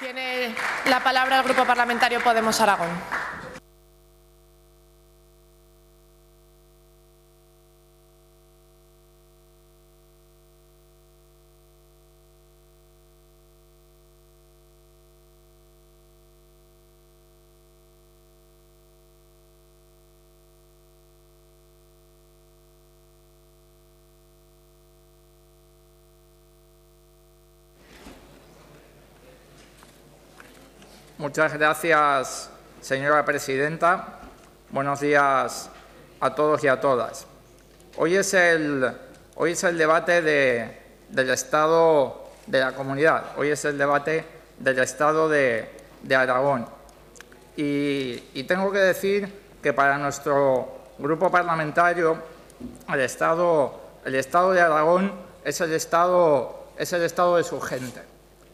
Tiene la palabra el Grupo Parlamentario Podemos Aragón. Muchas gracias, señora presidenta. Buenos días a todos y a todas. Hoy es el debate del Estado de la Comunidad. Hoy es el debate del Estado de Aragón. Y tengo que decir que para nuestro grupo parlamentario el Estado de Aragón es el Estado de su gente.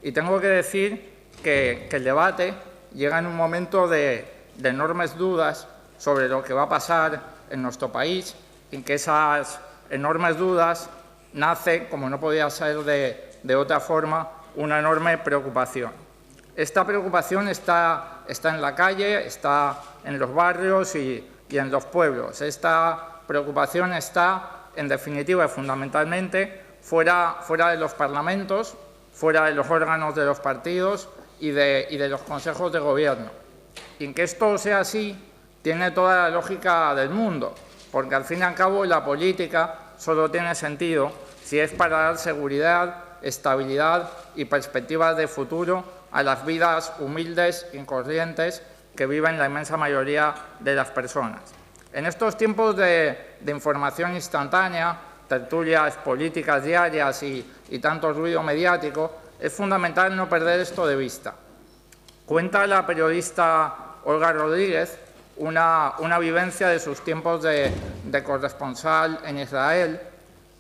Y tengo que decir que el debate llega en un momento de enormes dudas sobre lo que va a pasar en nuestro país, y que esas enormes dudas nace, como no podía ser de otra forma, una enorme preocupación. Esta preocupación está en la calle, está en los barrios y en los pueblos. Esta preocupación está, en definitiva y fundamentalmente, fuera de los parlamentos, fuera de los órganos de los partidos y de los consejos de gobierno. Y en que esto sea así tiene toda la lógica del mundo, porque al fin y al cabo la política solo tiene sentido si es para dar seguridad, estabilidad y perspectivas de futuro a las vidas humildes y corrientes que viven la inmensa mayoría de las personas. En estos tiempos de información instantánea, tertulias políticas diarias y tanto ruido mediático, es fundamental no perder esto de vista. Cuenta la periodista Olga Rodríguez una vivencia de sus tiempos de corresponsal en Israel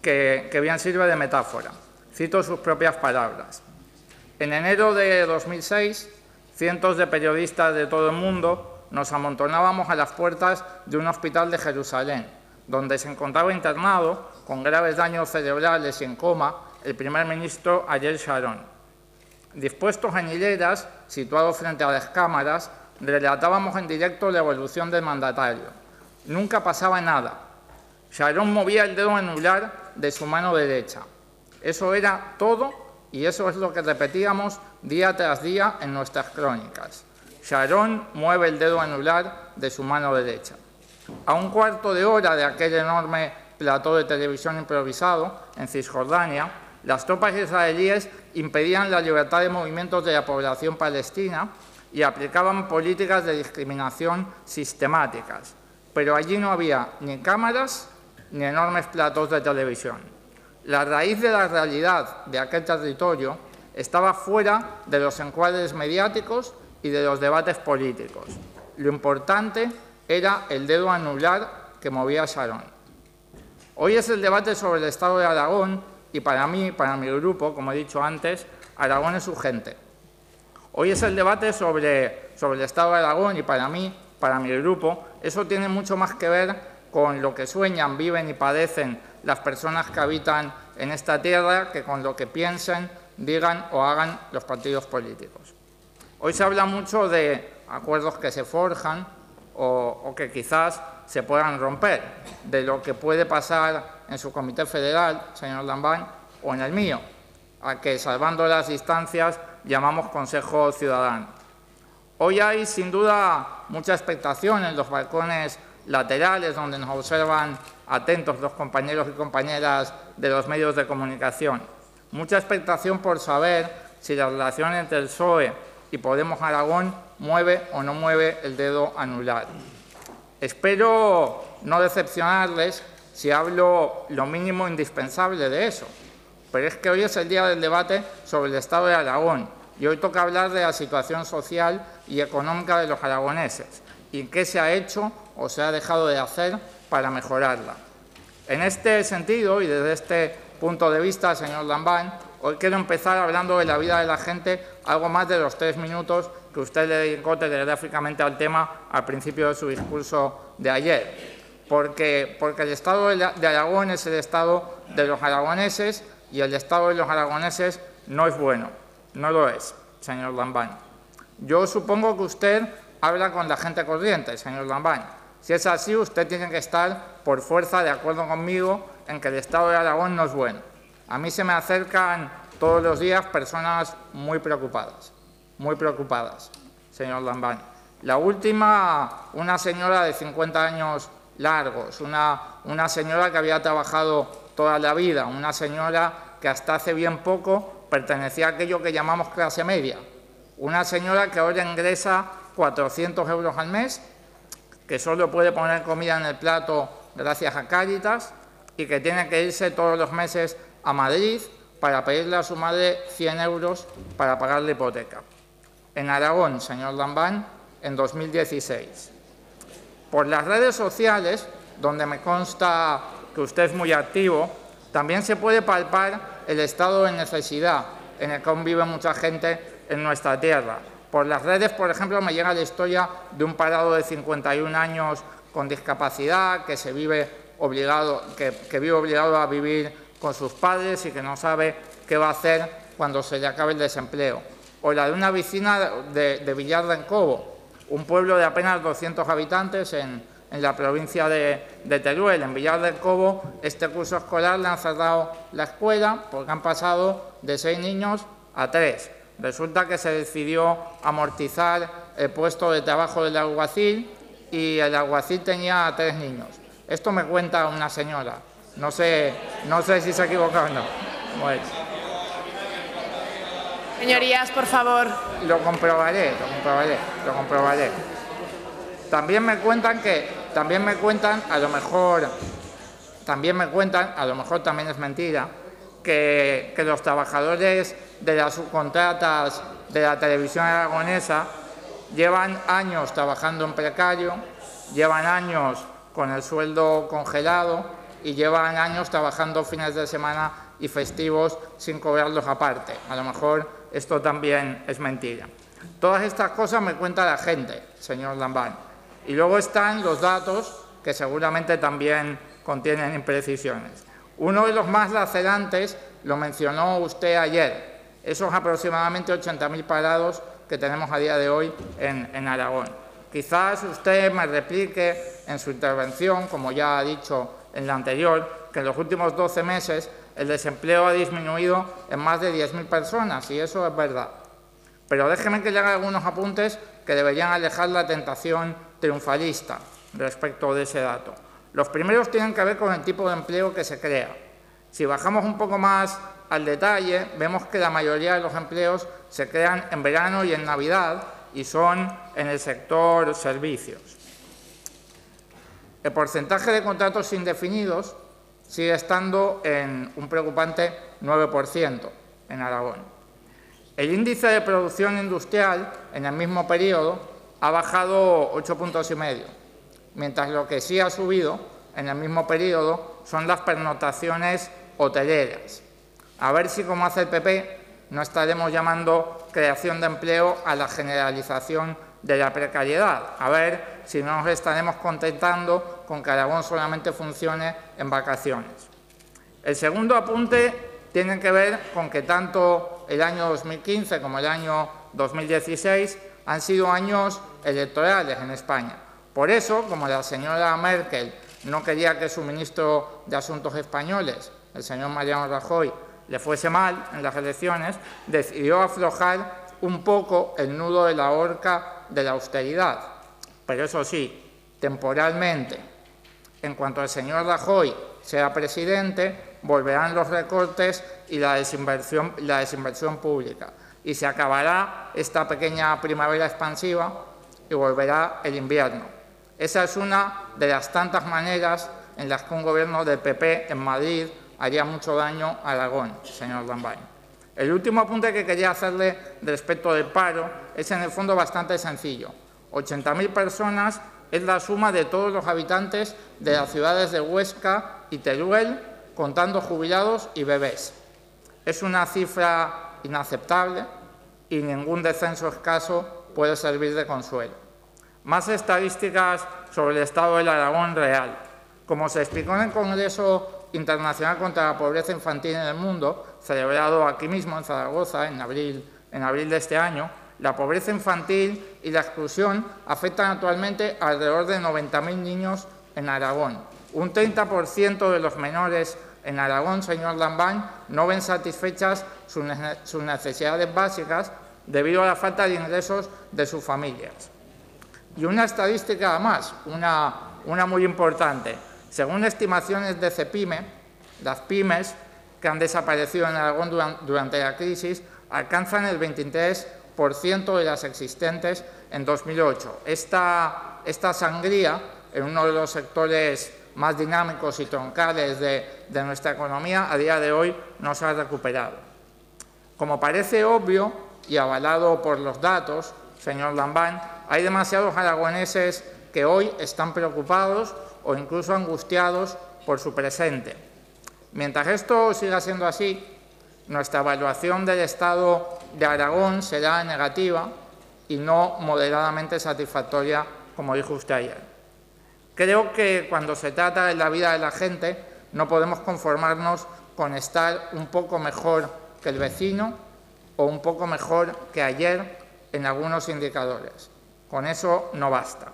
que bien sirve de metáfora. Cito sus propias palabras. En enero de 2006, cientos de periodistas de todo el mundo nos amontonábamos a las puertas de un hospital de Jerusalén, donde se encontraba internado con graves daños cerebrales y en coma el primer ministro Ariel Sharon. Dispuestos en hileras, situados frente a las cámaras, relatábamos en directo la evolución del mandatario. Nunca pasaba nada. Sharon movía el dedo anular de su mano derecha. Eso era todo y eso es lo que repetíamos día tras día en nuestras crónicas. Sharon mueve el dedo anular de su mano derecha. A un cuarto de hora de aquel enorme plató de televisión improvisado en Cisjordania, las tropas israelíes impedían la libertad de movimientos de la población palestina y aplicaban políticas de discriminación sistemáticas. Pero allí no había ni cámaras ni enormes platós de televisión. La raíz de la realidad de aquel territorio estaba fuera de los encuadres mediáticos y de los debates políticos. Lo importante era el dedo anular que movía Sharon. Hoy es el debate sobre el Estado de Aragón y para mí, para mi grupo, como he dicho antes, Aragón es su gente. Hoy es el debate sobre el Estado de Aragón y para mí, para mi grupo, eso tiene mucho más que ver con lo que sueñan, viven y padecen las personas que habitan en esta tierra que con lo que piensen, digan o hagan los partidos políticos. Hoy se habla mucho de acuerdos que se forjan o que quizás se puedan romper, de lo que puede pasar en su comité federal, señor Lambán, o en el mío, a que, salvando las distancias, llamamos Consejo Ciudadano. Hoy hay, sin duda, mucha expectación en los balcones laterales, donde nos observan atentos los compañeros y compañeras de los medios de comunicación. Mucha expectación por saber si la relación entre el PSOE y Podemos Aragón mueve o no mueve el dedo anular. Espero no decepcionarles si hablo lo mínimo indispensable de eso, pero es que hoy es el día del debate sobre el Estado de Aragón y hoy toca hablar de la situación social y económica de los aragoneses y qué se ha hecho o se ha dejado de hacer para mejorarla. En este sentido y desde este punto de vista, señor Lambán, hoy quiero empezar hablando de la vida de la gente algo más de los 3 minutos que usted le dedicó telegráficamente al tema al principio de su discurso de ayer. Porque el Estado de Aragón es el Estado de los aragoneses y el Estado de los aragoneses no es bueno, no lo es. señor Lambán. Yo supongo que usted habla con la gente corriente, señor Lambán. Si es así, usted tiene que estar por fuerza de acuerdo conmigo en que el Estado de Aragón no es bueno. A mí se me acercan todos los días personas muy preocupadas, señor Lambán. La última, una señora de 50 años largos, una señora que había trabajado toda la vida, una señora que hasta hace bien poco pertenecía a aquello que llamamos clase media, una señora que ahora ingresa 400 euros al mes, que solo puede poner comida en el plato gracias a Cáritas y que tiene que irse todos los meses a Madrid para pedirle a su madre 100 euros para pagar la hipoteca. En Aragón, señor Lambán, en 2016. Por las redes sociales, donde me consta que usted es muy activo, también se puede palpar el estado de necesidad en el que aún vive mucha gente en nuestra tierra. Por las redes, por ejemplo, me llega la historia de un parado de 51 años con discapacidad que vive obligado a vivir con sus padres y que no sabe qué va a hacer cuando se le acabe el desempleo. O la de una vecina de Villar del Cobo, un pueblo de apenas 200 habitantes en la provincia de Teruel. En Villar del Cobo, este curso escolar le han cerrado la escuela porque han pasado de 6 niños a 3. Resulta que se decidió amortizar el puesto de trabajo del alguacil y el alguacil tenía 3 niños. Esto me cuenta una señora. No sé si se ha equivocado o no. Bueno. Señorías, por favor. Lo comprobaré. También me cuentan, a lo mejor también es mentira, que los trabajadores de las subcontratas de la televisión aragonesa llevan años trabajando en precario, llevan años con el sueldo congelado y llevan años trabajando fines de semana y festivos sin cobrarlos aparte. A lo mejor esto también es mentira. Todas estas cosas me cuenta la gente, señor Lambán. Y luego están los datos que seguramente también contienen imprecisiones. Uno de los más lacerantes lo mencionó usted ayer, esos aproximadamente 80.000 parados que tenemos a día de hoy en Aragón. Quizás usted me replique en su intervención, como ya ha dicho en la anterior, que en los últimos 12 meses el desempleo ha disminuido en más de 10.000 personas, y eso es verdad. Pero déjeme que le haga algunos apuntes que deberían alejar la tentación triunfalista respecto de ese dato. Los primeros tienen que ver con el tipo de empleo que se crea. Si bajamos un poco más al detalle, vemos que la mayoría de los empleos se crean en verano y en Navidad y son en el sector servicios. El porcentaje de contratos indefinidos sigue estando en un preocupante 9% en Aragón. El índice de producción industrial en el mismo periodo ha bajado 8,5 puntos, mientras lo que sí ha subido en el mismo periodo son las pernoctaciones hoteleras. A ver si, como hace el PP, no estaremos llamando creación de empleo a la generalización de la precariedad. A ver si no nos estaremos contentando con que Aragón solamente funcione en vacaciones. El segundo apunte tiene que ver con que tanto el año 2015 como el año 2016 han sido años electorales en España. Por eso, como la señora Merkel no quería que su ministro de Asuntos Españoles, el señor Mariano Rajoy, le fuese mal en las elecciones, decidió aflojar un poco el nudo de la horca de la austeridad. Pero eso sí, temporalmente. En cuanto el señor Rajoy sea presidente, volverán los recortes y la desinversión pública. Y se acabará esta pequeña primavera expansiva y volverá el invierno. Esa es una de las tantas maneras en las que un gobierno del PP en Madrid haría mucho daño a Aragón, señor Lambán. El último apunte que quería hacerle respecto del paro es en el fondo bastante sencillo. 80.000 personas es la suma de todos los habitantes de las ciudades de Huesca y Teruel, contando jubilados y bebés. Es una cifra inaceptable y ningún descenso escaso puede servir de consuelo. Más estadísticas sobre el estado del Aragón real. Como se explicó en el Congreso Internacional contra la Pobreza Infantil en el Mundo, celebrado aquí mismo en Zaragoza en abril en abril de este año, la pobreza infantil y la exclusión afectan actualmente a alrededor de 90.000 niños en Aragón. Un 30% de los menores en Aragón, señor Lambán, no ven satisfechas sus necesidades básicas debido a la falta de ingresos de sus familias. Y una estadística más, una muy importante. Según estimaciones de CEPIME, las pymes que han desaparecido en Aragón durante la crisis alcanzan el 23% de las existentes en 2008. Esta sangría, en uno de los sectores más dinámicos y troncales de nuestra economía, a día de hoy no se ha recuperado. Como parece obvio y avalado por los datos, señor Lambán, hay demasiados aragoneses que hoy están preocupados o incluso angustiados por su presente. Mientras esto siga siendo así, nuestra evaluación del estado de Aragón será negativa y no moderadamente satisfactoria, como dijo usted ayer. Creo que cuando se trata de la vida de la gente no podemos conformarnos con estar un poco mejor que el vecino o un poco mejor que ayer en algunos indicadores. Con eso no basta.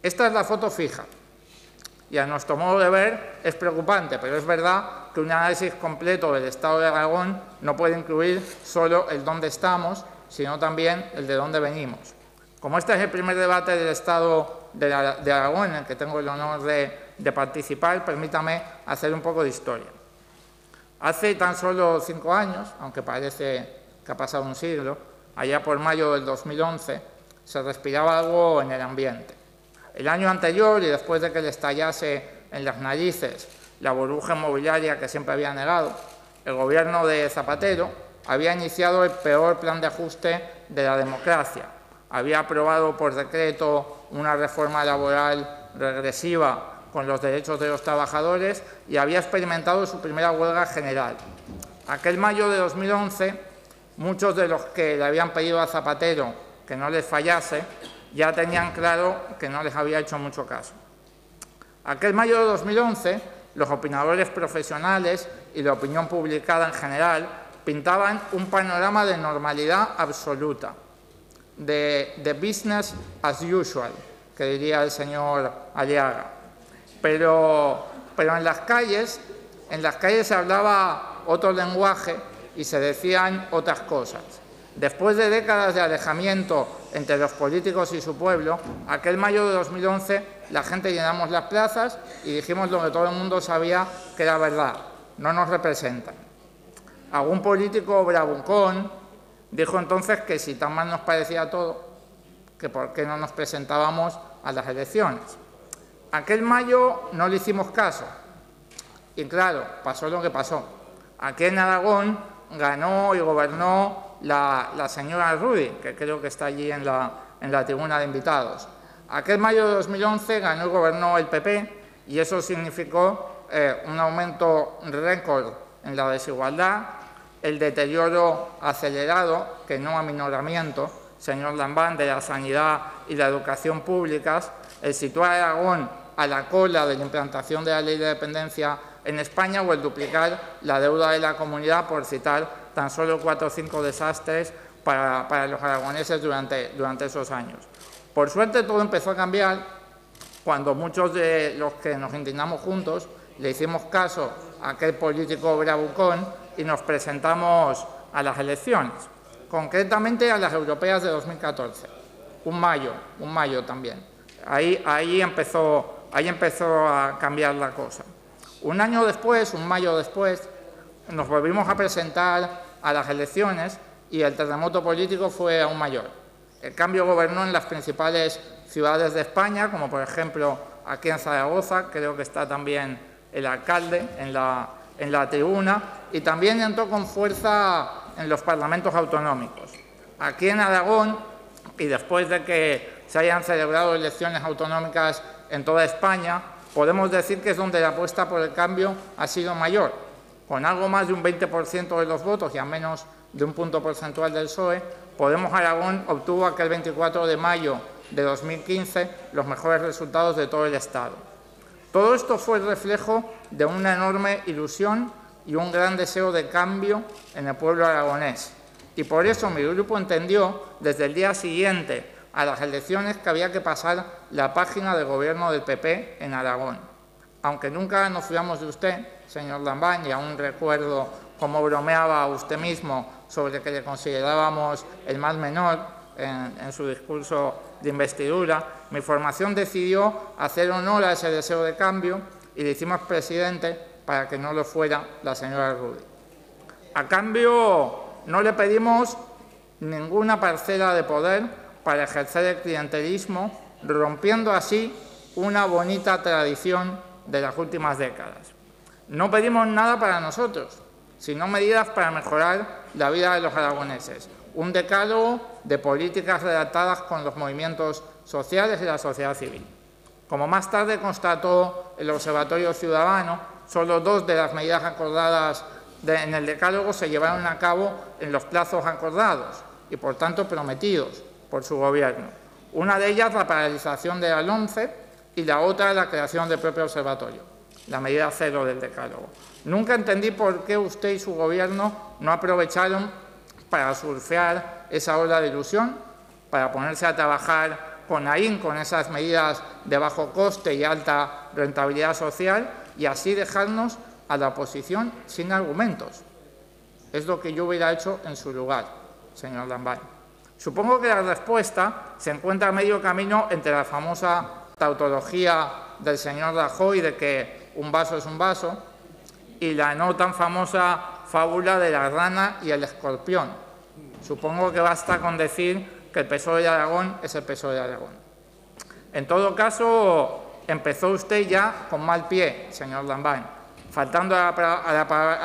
Esta es la foto fija y a nuestro modo de ver es preocupante, pero es verdad que un análisis completo del estado de Aragón no puede incluir solo el dónde estamos, sino también el de dónde venimos. Como este es el primer debate del estado de Aragón en el que tengo el honor de participar, permítame hacer un poco de historia. Hace tan solo 5 años, aunque parece que ha pasado un siglo, allá por mayo del 2011, se respiraba algo en el ambiente. El año anterior, y después de que le estallase en las narices la burbuja inmobiliaria que siempre había negado, el gobierno de Zapatero había iniciado el peor plan de ajuste de la democracia. Había aprobado por decreto una reforma laboral regresiva con los derechos de los trabajadores y había experimentado su primera huelga general. Aquel mayo de 2011, muchos de los que le habían pedido a Zapatero que no les fallase ya tenían claro que no les había hecho mucho caso. Aquel mayo de 2011, los opinadores profesionales y la opinión publicada en general pintaban un panorama de normalidad absoluta, de business as usual, que diría el señor Aliaga. Pero en las calles se hablaba otro lenguaje y se decían otras cosas. Después de décadas de alejamiento entre los políticos y su pueblo, aquel mayo de 2011 la gente llenamos las plazas y dijimos lo que todo el mundo sabía que era verdad: no nos representan. Algún político bravucón dijo entonces que si tan mal nos parecía todo, que por qué no nos presentábamos a las elecciones. Aquel mayo no le hicimos caso y claro, pasó lo que pasó. Aquí en Aragón ganó y gobernó la señora Rudy, que creo que está allí en la tribuna de invitados. Aquel mayo de 2011 ganó y gobernó el PP y eso significó un aumento récord en la desigualdad, el deterioro acelerado, que no aminoramiento, señor Lambán, de la sanidad y la educación públicas, el situar a Aragón a la cola de la implantación de la ley de dependencia en España o el duplicar la deuda de la comunidad, por citar tan solo 4 o 5 desastres para los aragoneses durante esos años. Por suerte todo empezó a cambiar cuando muchos de los que nos indignamos juntos le hicimos caso a aquel político bravucón y nos presentamos a las elecciones, concretamente a las europeas de 2014, un mayo también. Ahí empezó a cambiar la cosa. Un mayo después, nos volvimos a presentar a las elecciones y el terremoto político fue aún mayor. El cambio gobernó en las principales ciudades de España, como por ejemplo aquí en Zaragoza, creo que está también el alcalde en la tribuna, y también entró con fuerza en los parlamentos autonómicos. Aquí en Aragón, y después de que se hayan celebrado elecciones autonómicas en toda España, podemos decir que es donde la apuesta por el cambio ha sido mayor. Con algo más de un 20% de los votos y a menos de un punto porcentual del PSOE, Podemos Aragón obtuvo aquel 24 de mayo de 2015 los mejores resultados de todo el Estado. Todo esto fue el reflejo de una enorme ilusión y un gran deseo de cambio en el pueblo aragonés. Y por eso mi grupo entendió desde el día siguiente a las elecciones que había que pasar la página del gobierno del PP en Aragón. Aunque nunca nos fiamos de usted, señor Lambán, y aún recuerdo cómo bromeaba usted mismo sobre que le considerábamos el mal menor en su discurso de investidura, mi formación decidió hacer honor a ese deseo de cambio y le hicimos presidente para que no lo fuera la señora Rudy. A cambio, no le pedimos ninguna parcela de poder para ejercer el clientelismo, rompiendo así una bonita tradición de las últimas décadas. No pedimos nada para nosotros, sino medidas para mejorar la vida de los aragoneses. Un decálogo de políticas redactadas con los movimientos sociales y la sociedad civil. Como más tarde constató el Observatorio Ciudadano, solo 2 de las medidas acordadas en el decálogo se llevaron a cabo en los plazos acordados y, por tanto, prometidos por su gobierno. Una de ellas, la paralización de la LOMCE, y la otra, la creación del propio observatorio, la medida 0 del decálogo. Nunca entendí por qué usted y su gobierno no aprovecharon para surfear esa ola de ilusión, para ponerse a trabajar con ahínco con esas medidas de bajo coste y alta rentabilidad social y así dejarnos a la oposición sin argumentos. Es lo que yo hubiera hecho en su lugar, señor Lambán. Supongo que la respuesta se encuentra a medio camino entre la famosa tautología del señor Rajoy de que un vaso es un vaso y la no tan famosa fábula de la rana y el escorpión. Supongo que basta con decir que el PSOE de Aragón es el PSOE de Aragón. En todo caso, empezó usted ya con mal pie, señor Lambán, faltando a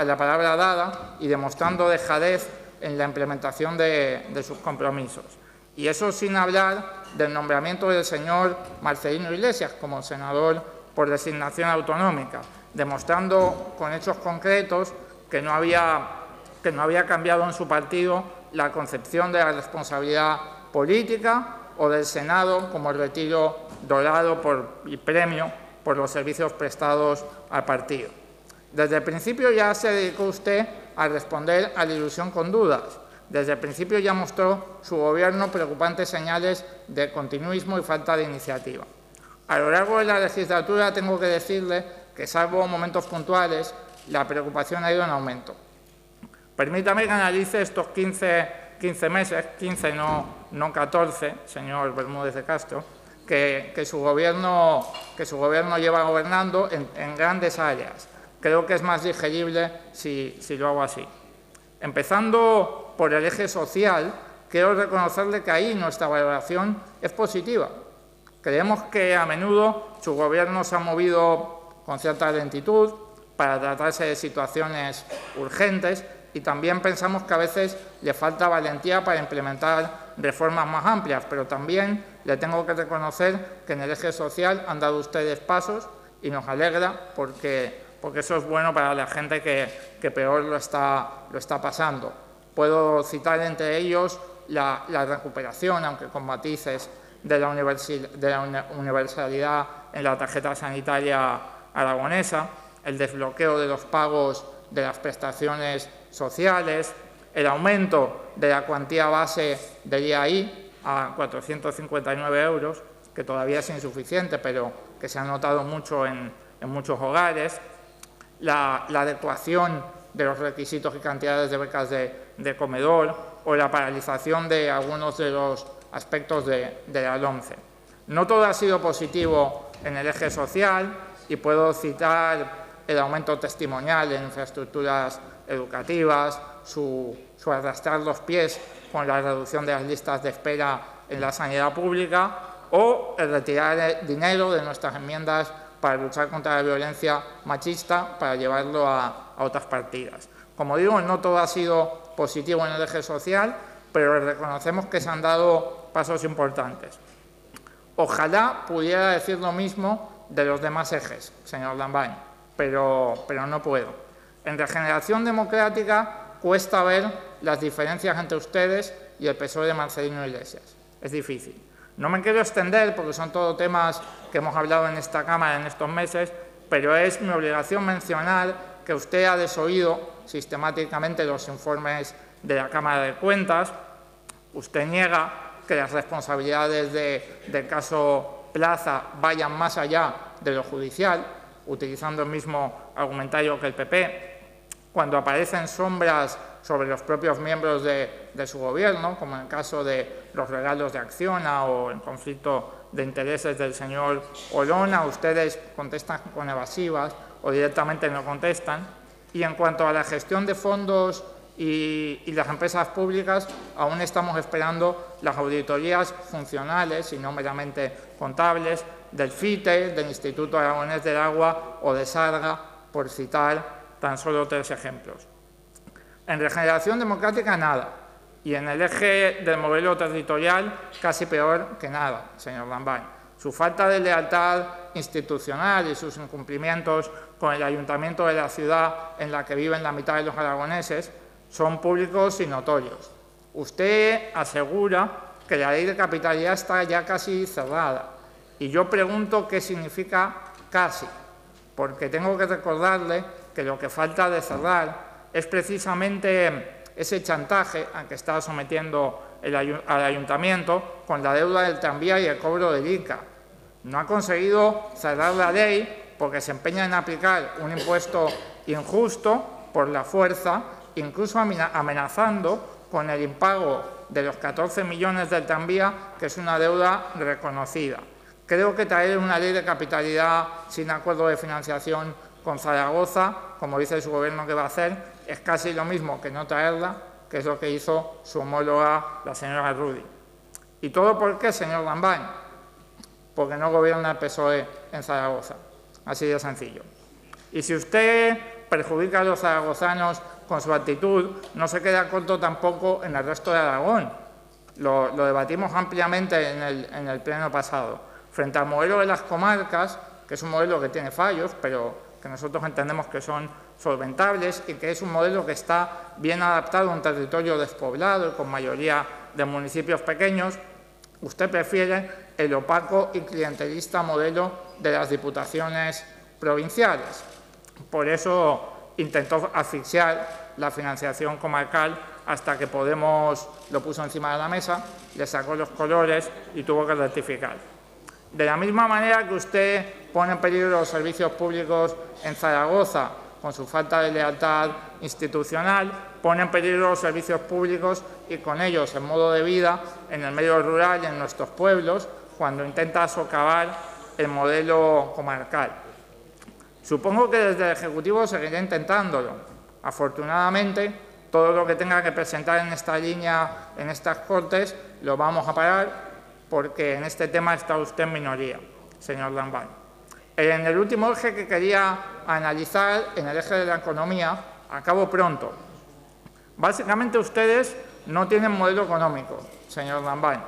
la palabra dada y demostrando dejadez en la implementación de sus compromisos. Y eso sin hablar del nombramiento del señor Marcelino Iglesias como senador por designación autonómica, demostrando con hechos concretos que no había cambiado en su partido la concepción de la responsabilidad política o del Senado como el retiro dorado y premio por los servicios prestados al partido. Desde el principio ya se dedicó usted a responder a la ilusión con dudas. Desde el principio ya mostró su gobierno preocupantes señales de continuismo y falta de iniciativa. A lo largo de la legislatura tengo que decirle que, salvo momentos puntuales, la preocupación ha ido en aumento. Permítame que analice estos 15 meses, 15 no 14, señor Bermúdez de Castro, que su gobierno lleva gobernando en grandes áreas. Creo que es más digerible si lo hago así. Empezando por el eje social, quiero reconocerle que ahí nuestra valoración es positiva. Creemos que a menudo su gobierno se ha movido con cierta lentitud para tratarse de situaciones urgentes y también pensamos que a veces le falta valentía para implementar reformas más amplias, pero también le tengo que reconocer que en el eje social han dado ustedes pasos y nos alegra porque eso es bueno para la gente que peor lo está pasando. Puedo citar entre ellos la recuperación, aunque con matices, de la universalidad en la tarjeta sanitaria aragonesa, el desbloqueo de los pagos de las prestaciones sociales, el aumento de la cuantía base del IAI a 459 euros, que todavía es insuficiente, pero que se ha notado mucho en muchos hogares, la adecuación de los requisitos y cantidades de becas de comedor o la paralización de algunos de los aspectos de la LOMCE. No todo ha sido positivo en el eje social y puedo citar el aumento testimonial en infraestructuras educativas, su arrastrar los pies con la reducción de las listas de espera en la sanidad pública o el retirar dinero de nuestras enmiendas para luchar contra la violencia machista, para llevarlo a otras partidas. Como digo, no todo ha sido positivo en el eje social, pero reconocemos que se han dado pasos importantes. Ojalá pudiera decir lo mismo de los demás ejes, señor Lambán, pero no puedo. En Regeneración Democrática cuesta ver las diferencias entre ustedes y el PSOE de Marcelino Iglesias. Es difícil. No me quiero extender porque son todos temas que hemos hablado en esta Cámara en estos meses, pero es mi obligación mencionar que usted ha desoído sistemáticamente los informes de la Cámara de Cuentas. Usted niega que las responsabilidades del caso Plaza vayan más allá de lo judicial, utilizando el mismo argumentario que el PP. Cuando aparecen sombras sobre los propios miembros de su gobierno, como en el caso de los regalos de Acciona o el conflicto de intereses del señor Olona, ustedes contestan con evasivas o directamente no contestan. Y en cuanto a la gestión de fondos y las empresas públicas, aún estamos esperando las auditorías funcionales y no meramente contables del FITE, del Instituto Aragonés del Agua o de Sarga, por citar tan solo 3 ejemplos. En regeneración democrática, nada. Y en el eje del modelo territorial, casi peor que nada, señor Lambán. Su falta de lealtad institucional y sus incumplimientos con el ayuntamiento de la ciudad en la que viven la mitad de los aragoneses son públicos y notorios. Usted asegura que la ley de capitalidad está ya casi cerrada. Y yo pregunto qué significa casi, porque tengo que recordarle que lo que falta de cerrar es precisamente ese chantaje al que está sometiendo al ayuntamiento con la deuda del tranvía y el cobro del ICA. No ha conseguido cerrar la ley porque se empeña en aplicar un impuesto injusto por la fuerza, incluso amenazando con el impago de los 14 millones del tranvía, que es una deuda reconocida. Creo que traer una ley de capitalidad sin acuerdo de financiación con Zaragoza, como dice su gobierno que va a hacer, es casi lo mismo que no traerla, que es lo que hizo su homóloga, la señora Rudy. ¿Y todo por qué, señor Lambán? Porque no gobierna el PSOE en Zaragoza. Así de sencillo. Y si usted perjudica a los zaragozanos con su actitud, no se queda corto tampoco en el resto de Aragón. Lo debatimos ampliamente en el pleno pasado. Frente al modelo de las comarcas, que es un modelo que tiene fallos, pero que nosotros entendemos que son solventables y que es un modelo que está bien adaptado a un territorio despoblado y con mayoría de municipios pequeños, usted prefiere el opaco y clientelista modelo de las diputaciones provinciales. Por eso intentó asfixiar la financiación comarcal hasta que Podemos lo puso encima de la mesa, le sacó los colores y tuvo que rectificar. De la misma manera que usted pone en peligro los servicios públicos en Zaragoza con su falta de lealtad institucional, pone en peligro los servicios públicos y con ellos el modo de vida en el medio rural y en nuestros pueblos cuando intenta socavar el modelo comarcal. Supongo que desde el Ejecutivo seguirá intentándolo. Afortunadamente, todo lo que tenga que presentar en esta línea, en estas Cortes, lo vamos a parar porque en este tema está usted en minoría, señor Lambán. En el último eje que quería analizar, en el eje de la economía, acabo pronto. Básicamente ustedes no tienen modelo económico, señor Lambán,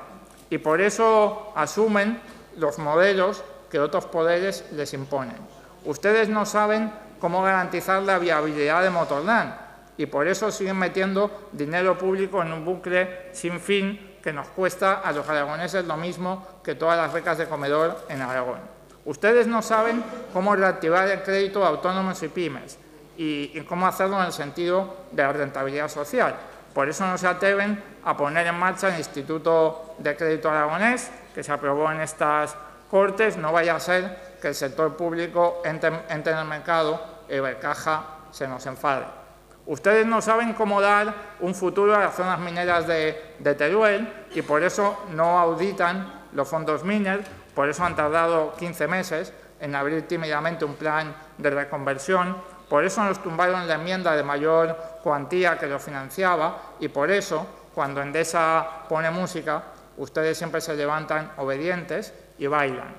y por eso asumen los modelos que otros poderes les imponen. Ustedes no saben cómo garantizar la viabilidad de Motorland y por eso siguen metiendo dinero público en un bucle sin fin que nos cuesta a los aragoneses lo mismo que todas las becas de comedor en Aragón. Ustedes no saben cómo reactivar el crédito a autónomos y pymes y cómo hacerlo en el sentido de la rentabilidad social. Por eso no se atreven a poner en marcha el Instituto de Crédito Aragonés, que se aprobó en estas Cortes. No vaya a ser que el sector público entre en el mercado y Ibercaja se nos enfade. Ustedes no saben cómo dar un futuro a las zonas mineras de Teruel y por eso no auditan los fondos Miner, por eso han tardado 15 meses en abrir tímidamente un plan de reconversión, por eso nos tumbaron la enmienda de mayor cuantía que lo financiaba y por eso, cuando Endesa pone música, ustedes siempre se levantan obedientes y bailan.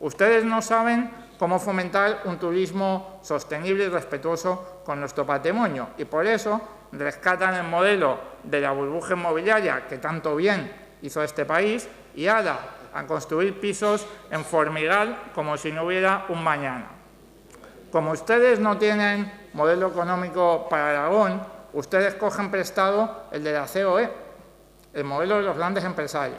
Ustedes no saben cómo fomentar un turismo sostenible y respetuoso con nuestro patrimonio y por eso rescatan el modelo de la burbuja inmobiliaria que tanto bien hizo este país y ahora a construir pisos en Formigal como si no hubiera un mañana. Como ustedes no tienen modelo económico para Aragón, ustedes cogen prestado el de la COE, el modelo de los grandes empresarios.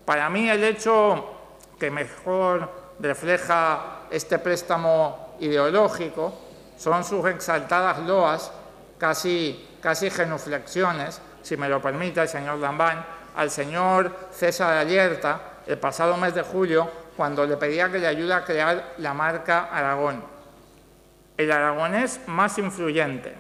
Para mí el hecho que mejor refleja este préstamo ideológico son sus exaltadas loas casi genuflexiones, si me lo permite el señor Lambán, al señor César Alierta el pasado mes de julio, cuando le pedía que le ayude a crear la marca Aragón. El aragonés más influyente,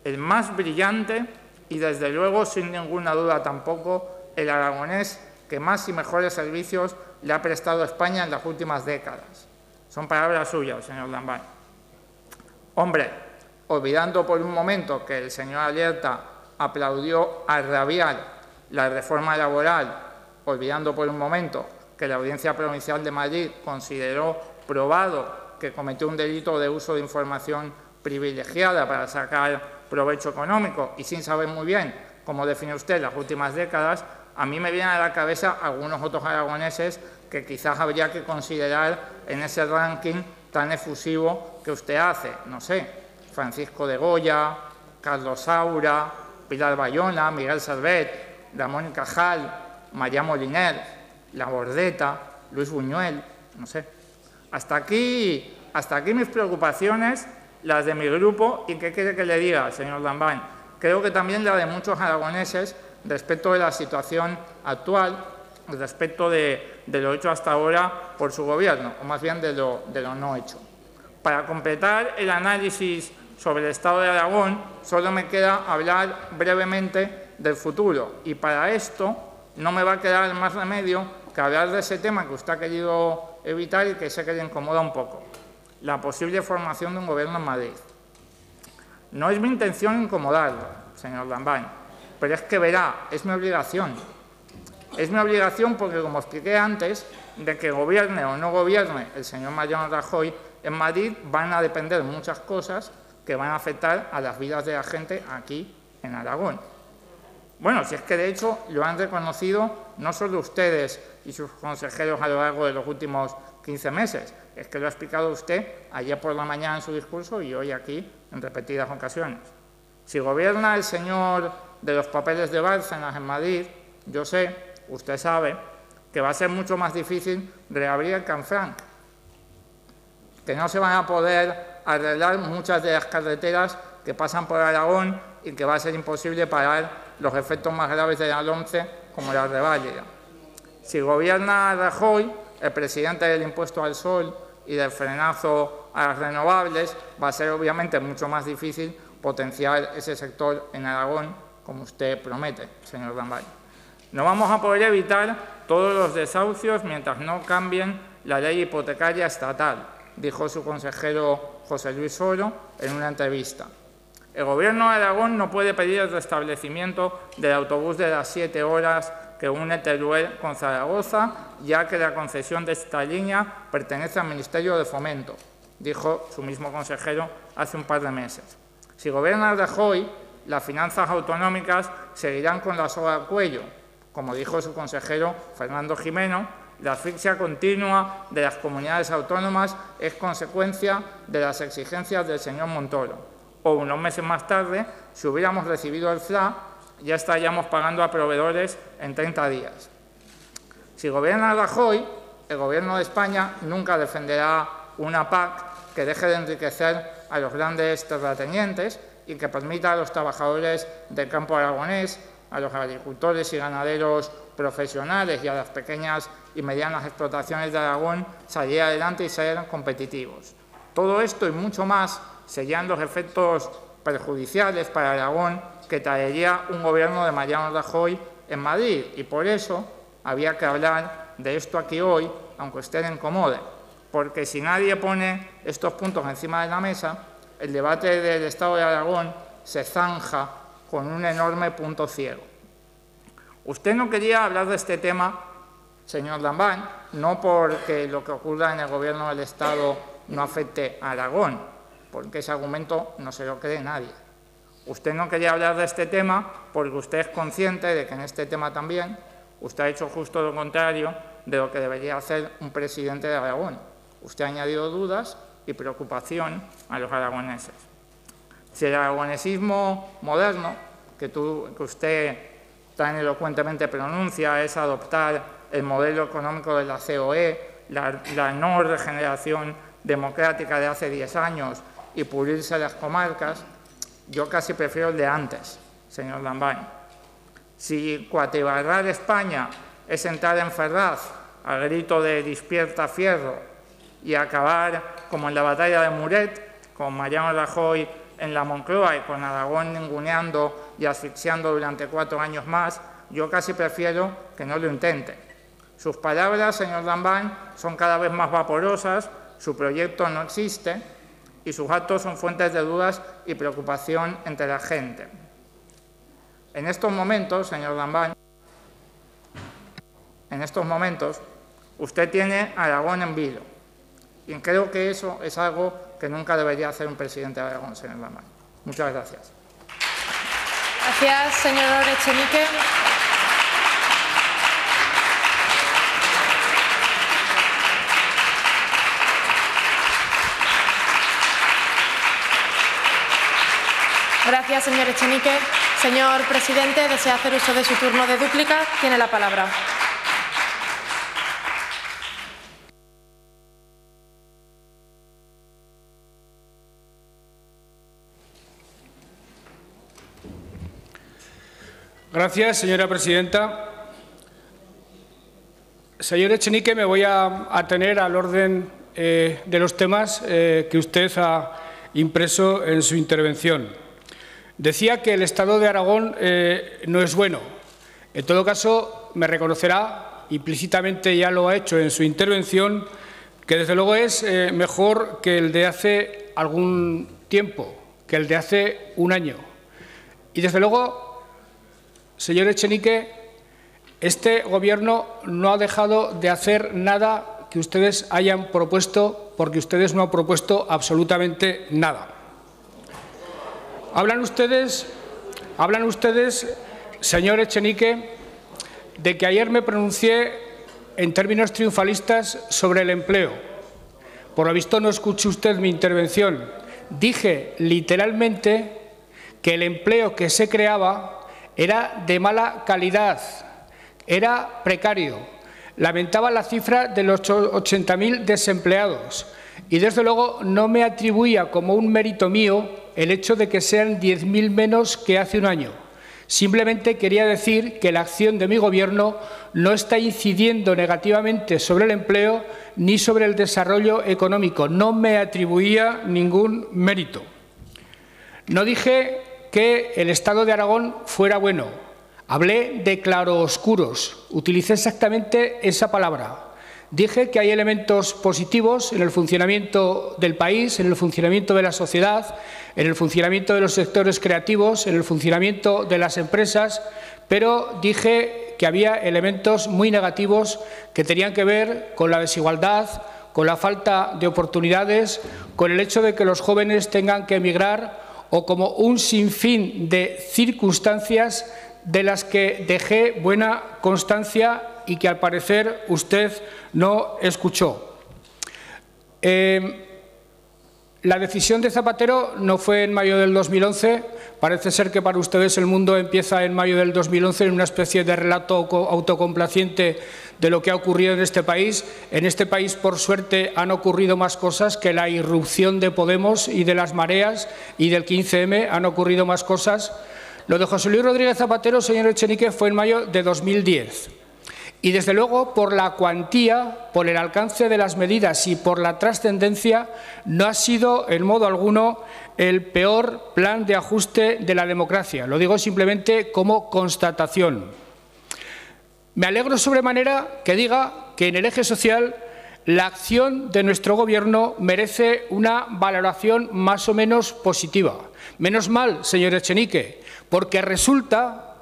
el más brillante y, desde luego, sin ninguna duda tampoco, el aragonés que más y mejores servicios le ha prestado a España en las últimas décadas. Son palabras suyas, señor Lambán. Hombre, olvidando por un momento que el señor Alierta aplaudió a rabiar la reforma laboral, olvidando por un momento que la Audiencia Provincial de Madrid consideró probado que cometió un delito de uso de información privilegiada para sacar provecho económico y sin saber muy bien cómo define usted las últimas décadas, a mí me vienen a la cabeza algunos otros aragoneses que quizás habría que considerar en ese ranking tan efusivo que usted hace. No sé, Francisco de Goya, Carlos Saura, Pilar Bayona, Miguel Servet, Ramón y Cajal, María Moliner, La Bordeta, Luis Buñuel, no sé. Hasta aquí mis preocupaciones, las de mi grupo, y ¿qué quiere que le diga, señor Lambán? Creo que también la de muchos aragoneses respecto de la situación actual, respecto de lo hecho hasta ahora por su gobierno, o más bien de lo no hecho. Para completar el análisis sobre el estado de Aragón, solo me queda hablar brevemente del futuro, y para esto no me va a quedar más remedio que hablar de ese tema que usted ha querido evitar y que sé que le incomoda un poco, la posible formación de un gobierno en Madrid. No es mi intención incomodarlo, señor Lambán, pero es que verá, es mi obligación. Es mi obligación porque, como expliqué antes, de que gobierne o no gobierne el señor Mariano Rajoy, en Madrid van a depender muchas cosas que van a afectar a las vidas de la gente aquí en Aragón. Bueno, si es que de hecho lo han reconocido no solo ustedes y sus consejeros a lo largo de los últimos 15 meses, es que lo ha explicado usted ayer por la mañana en su discurso y hoy aquí en repetidas ocasiones. Si gobierna el señor de los papeles de Bárcenas en Madrid, yo sé, usted sabe, que va a ser mucho más difícil reabrir el Canfranc, que no se van a poder arreglar muchas de las carreteras que pasan por Aragón y que va a ser imposible parar los efectos más graves de la LOMCE, como la reválida. Si gobierna Rajoy, el presidente del impuesto al sol y del frenazo a las renovables, va a ser obviamente mucho más difícil potenciar ese sector en Aragón, como usted promete, señor Lambán. No vamos a poder evitar todos los desahucios mientras no cambien la ley hipotecaria estatal, dijo su consejero José Luis Oro en una entrevista. El Gobierno de Aragón no puede pedir el restablecimiento del autobús de las 7 horas que une Teruel con Zaragoza, ya que la concesión de esta línea pertenece al Ministerio de Fomento, dijo su mismo consejero hace un par de meses. Si gobierna Rajoy, las finanzas autonómicas seguirán con la soga al cuello. Como dijo su consejero Fernando Jimeno, la asfixia continua de las comunidades autónomas es consecuencia de las exigencias del señor Montoro. O unos meses más tarde, si hubiéramos recibido el FLA, ya estaríamos pagando a proveedores en 30 días. Si gobierna Rajoy, el Gobierno de España nunca defenderá una PAC que deje de enriquecer a los grandes terratenientes y que permita a los trabajadores del campo aragonés, a los agricultores y ganaderos profesionales y a las pequeñas y medianas explotaciones de Aragón salir adelante y ser competitivos. Todo esto y mucho más serían los efectos perjudiciales para Aragón que traería un gobierno de Mariano Rajoy en Madrid, y por eso había que hablar de esto aquí hoy, aunque usted le incomode, porque si nadie pone estos puntos encima de la mesa, el debate del Estado de Aragón se zanja con un enorme punto ciego. Usted no quería hablar de este tema, señor Lambán, no porque lo que ocurra en el Gobierno del Estado no afecte a Aragón, porque ese argumento no se lo cree nadie. Usted no quería hablar de este tema porque usted es consciente de que en este tema también usted ha hecho justo lo contrario de lo que debería hacer un presidente de Aragón. Usted ha añadido dudas y preocupación a los aragoneses. Si el aragonesismo moderno, que usted tan elocuentemente pronuncia, es adoptar el modelo económico de la COE, la no regeneración democrática de hace 10 años y pulirse las comarcas, Yo casi prefiero el de antes, señor Lambán. Si cuatribarrar España es entrar en Ferraz al grito de «Despierta Fierro» y acabar, como en la batalla de Muret, con Mariano Rajoy en la Moncloa y con Aragón ninguneando y asfixiando durante 4 años más, yo casi prefiero que no lo intente. Sus palabras, señor Lambán, son cada vez más vaporosas, su proyecto no existe y sus actos son fuentes de dudas y preocupación entre la gente. En estos momentos, señor Lambán, en estos momentos, usted tiene a Aragón en vilo. Y creo que eso es algo que nunca debería hacer un presidente de Aragón, señor Lambán. Muchas gracias. Gracias, señor Echenique. Gracias, señor Echenique. Señor presidente, ¿desea hacer uso de su turno de dúplica? Tiene la palabra. Gracias, señora presidenta. Señor Echenique, me voy a atener al orden de los temas que usted ha impreso en su intervención. Decía que el Estado de Aragón no es bueno. En todo caso, me reconocerá, implícitamente ya lo ha hecho en su intervención, que desde luego es mejor que el de hace algún tiempo, que el de hace un año. Y desde luego, señor Echenique, este Gobierno no ha dejado de hacer nada que ustedes hayan propuesto, porque ustedes no han propuesto absolutamente nada. Hablan ustedes, señor Echenique, de que ayer me pronuncié en términos triunfalistas sobre el empleo. Por lo visto no escuchó usted mi intervención. Dije literalmente que el empleo que se creaba era de mala calidad, era precario. Lamentaba la cifra de los 80.000 desempleados y, desde luego, no me atribuía como un mérito mío el hecho de que sean 10.000 menos que hace un año. Simplemente quería decir que la acción de mi Gobierno no está incidiendo negativamente sobre el empleo ni sobre el desarrollo económico. No me atribuía ningún mérito. No dije que el Estado de Aragón fuera bueno. Hablé de claroscuros. Utilicé exactamente esa palabra. Dije que hay elementos positivos en el funcionamiento del país, en el funcionamiento de la sociedad, en el funcionamiento de los sectores creativos, en el funcionamiento de las empresas, pero dije que había elementos muy negativos que tenían que ver con la desigualdad, con la falta de oportunidades, con el hecho de que los jóvenes tengan que emigrar o como un sinfín de circunstancias de las que dejé buena constancia y que al parecer usted no escuchó. La decisión de Zapatero no fue en mayo del 2011. Parece ser que para ustedes el mundo empieza en mayo del 2011 en una especie de relato autocomplaciente de lo que ha ocurrido en este país. En este país, por suerte, han ocurrido más cosas que la irrupción de Podemos y de las mareas y del 15M. Han ocurrido más cosas. Lo de José Luis Rodríguez Zapatero, señor Echenique, fue en mayo de 2010. Y, desde luego, por la cuantía, por el alcance de las medidas y por la trascendencia, no ha sido, en modo alguno, el peor plan de ajuste de la democracia. Lo digo simplemente como constatación. Me alegro sobremanera que diga que en el eje social la acción de nuestro Gobierno merece una valoración más o menos positiva. Menos mal, señor Echenique, porque resulta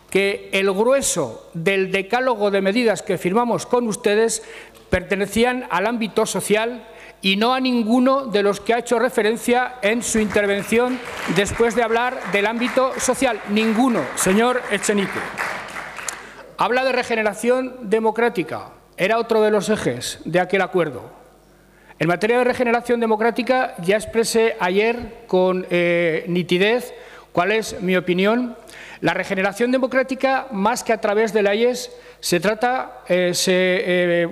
que el grueso del decálogo de medidas que firmamos con ustedes pertenecían al ámbito social y no a ninguno de los que ha hecho referencia en su intervención después de hablar del ámbito social. Ninguno, señor Echenique. Habla de regeneración democrática. Era otro de los ejes de aquel acuerdo. En materia de regeneración democrática ya expresé ayer con nitidez cuál es mi opinión. La regeneración democrática, más que a través de leyes, se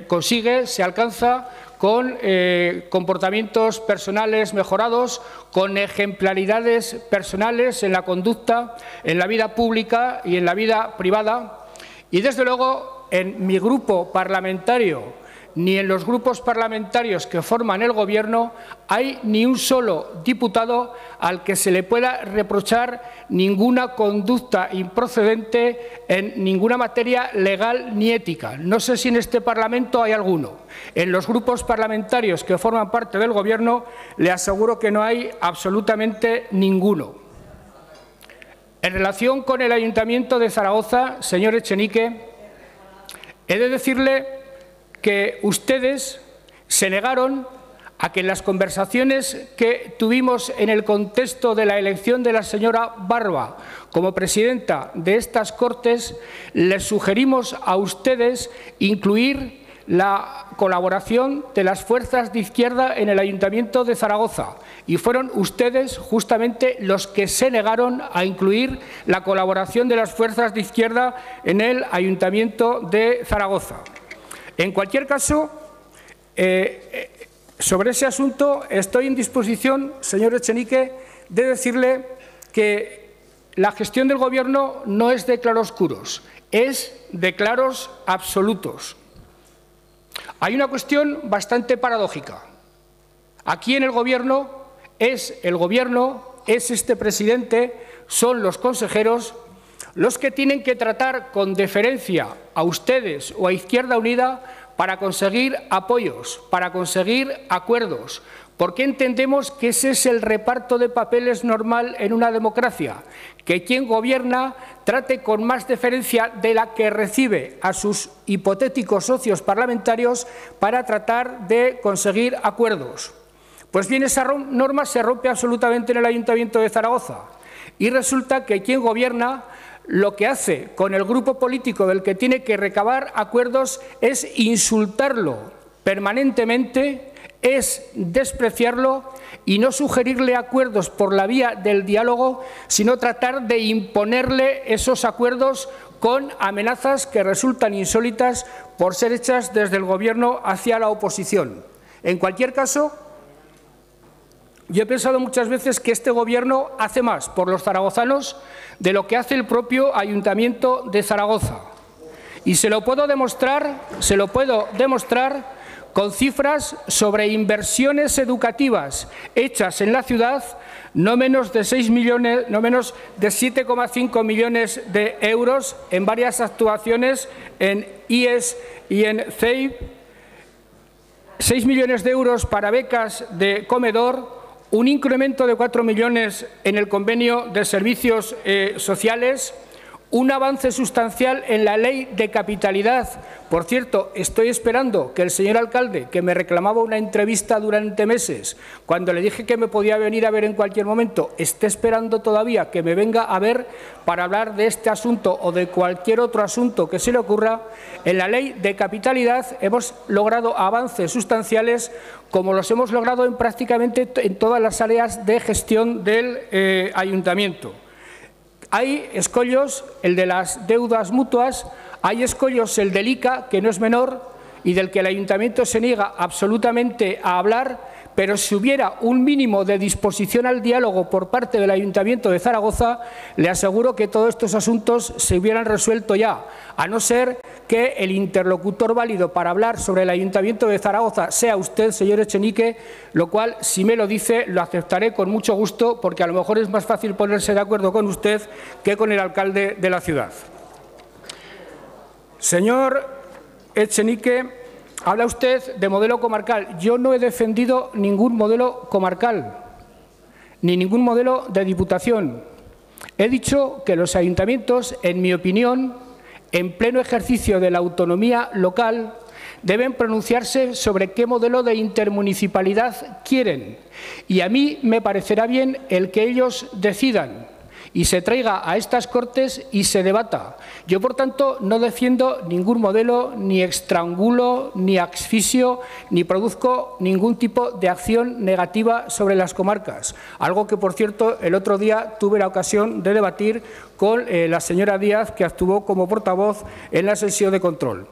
consigue, se alcanza con comportamientos personales mejorados, con ejemplaridades personales en la conducta, en la vida pública y en la vida privada. Y, desde luego, en mi grupo parlamentario ni en los grupos parlamentarios que forman el Gobierno hay ni un solo diputado al que se le pueda reprochar ninguna conducta improcedente en ninguna materia legal ni ética. No sé si en este Parlamento hay alguno. En los grupos parlamentarios que forman parte del Gobierno le aseguro que no hay absolutamente ninguno. En relación con el Ayuntamiento de Zaragoza, señor Echenique, he de decirle que ustedes se negaron a que en las conversaciones que tuvimos en el contexto de la elección de la señora Barba como presidenta de estas Cortes, les sugerimos a ustedes incluir la colaboración de las fuerzas de izquierda en el Ayuntamiento de Zaragoza, y fueron ustedes justamente los que se negaron a incluir la colaboración de las fuerzas de izquierda en el Ayuntamiento de Zaragoza. En cualquier caso, sobre ese asunto estoy en disposición, señor Echenique, de decirle que la gestión del Gobierno no es de claroscuros, es de claros absolutos. Hay una cuestión bastante paradójica. Aquí en el Gobierno es este presidente, son los consejeros los que tienen que tratar con deferencia a ustedes o a Izquierda Unida para conseguir apoyos, para conseguir acuerdos, porque entendemos que ese es el reparto de papeles normal en una democracia, que quien gobierna trate con más deferencia de la que recibe a sus hipotéticos socios parlamentarios para tratar de conseguir acuerdos. Pues bien, esa norma se rompe absolutamente en el Ayuntamiento de Zaragoza y resulta que quien gobierna lo que hace con el grupo político del que tiene que recabar acuerdos es insultarlo permanentemente, es despreciarlo y no sugerirle acuerdos por la vía del diálogo, sino tratar de imponerle esos acuerdos con amenazas que resultan insólitas por ser hechas desde el Gobierno hacia la oposición. En cualquier caso, yo he pensado muchas veces que este Gobierno hace más por los zaragozanos de lo que hace el propio Ayuntamiento de Zaragoza. Y se lo puedo demostrar con cifras sobre inversiones educativas hechas en la ciudad, no menos de 7,5 millones de euros en varias actuaciones en IES y en CEIP, 6 millones de euros para becas de comedor, un incremento de 4 millones en el convenio de servicios sociales, un avance sustancial en la ley de capitalidad. Por cierto, estoy esperando que el señor alcalde, que me reclamaba una entrevista durante meses, cuando le dije que me podía venir a ver en cualquier momento, esté esperando todavía que me venga a ver para hablar de este asunto o de cualquier otro asunto que se le ocurra. En la ley de capitalidad hemos logrado avances sustanciales como los hemos logrado en prácticamente en todas las áreas de gestión del ayuntamiento. Hay escollos, el de las deudas mutuas, hay escollos, el del ICA, que no es menor y del que el Ayuntamiento se niega absolutamente a hablar, pero si hubiera un mínimo de disposición al diálogo por parte del Ayuntamiento de Zaragoza, le aseguro que todos estos asuntos se hubieran resuelto ya, a no ser que el interlocutor válido para hablar sobre el Ayuntamiento de Zaragoza sea usted, señor Echenique, lo cual, si me lo dice, lo aceptaré con mucho gusto, porque a lo mejor es más fácil ponerse de acuerdo con usted que con el alcalde de la ciudad. Señor Echenique, habla usted de modelo comarcal. Yo no he defendido ningún modelo comarcal, ni ningún modelo de diputación. He dicho que los ayuntamientos, en mi opinión, en pleno ejercicio de la autonomía local, deben pronunciarse sobre qué modelo de intermunicipalidad quieren. Y a mí me parecerá bien el que ellos decidan y se traiga a estas Cortes y se debata. Yo, por tanto, no defiendo ningún modelo, ni estrangulo, ni asfixio, ni produzco ningún tipo de acción negativa sobre las comarcas. Algo que, por cierto, el otro día tuve la ocasión de debatir con la señora Díaz, que actuó como portavoz en la sesión de control.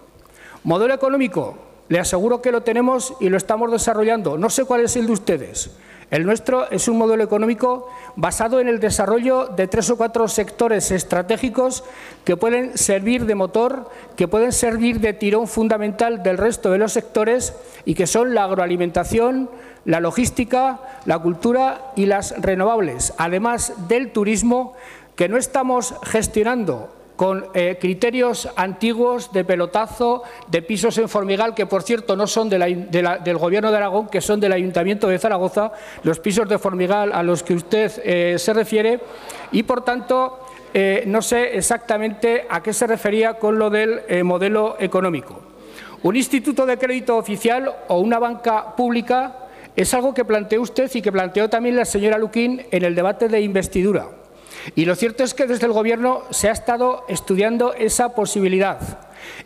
Modelo económico. le aseguro que lo tenemos y lo estamos desarrollando. No sé cuál es el de ustedes. El nuestro es un modelo económico basado en el desarrollo de 3 o 4 sectores estratégicos que pueden servir de motor, que pueden servir de tirón fundamental del resto de los sectores y que son la agroalimentación, la logística, la cultura y las renovables, además del turismo, que no estamos gestionando con criterios antiguos de pelotazo, de pisos en Formigal, que por cierto no son del Gobierno de Aragón, que son del Ayuntamiento de Zaragoza, los pisos de Formigal a los que usted se refiere, y por tanto no sé exactamente a qué se refería con lo del modelo económico. Un instituto de crédito oficial o una banca pública es algo que planteó usted y que planteó también la señora Luquín en el debate de investidura. Y lo cierto es que desde el Gobierno se ha estado estudiando esa posibilidad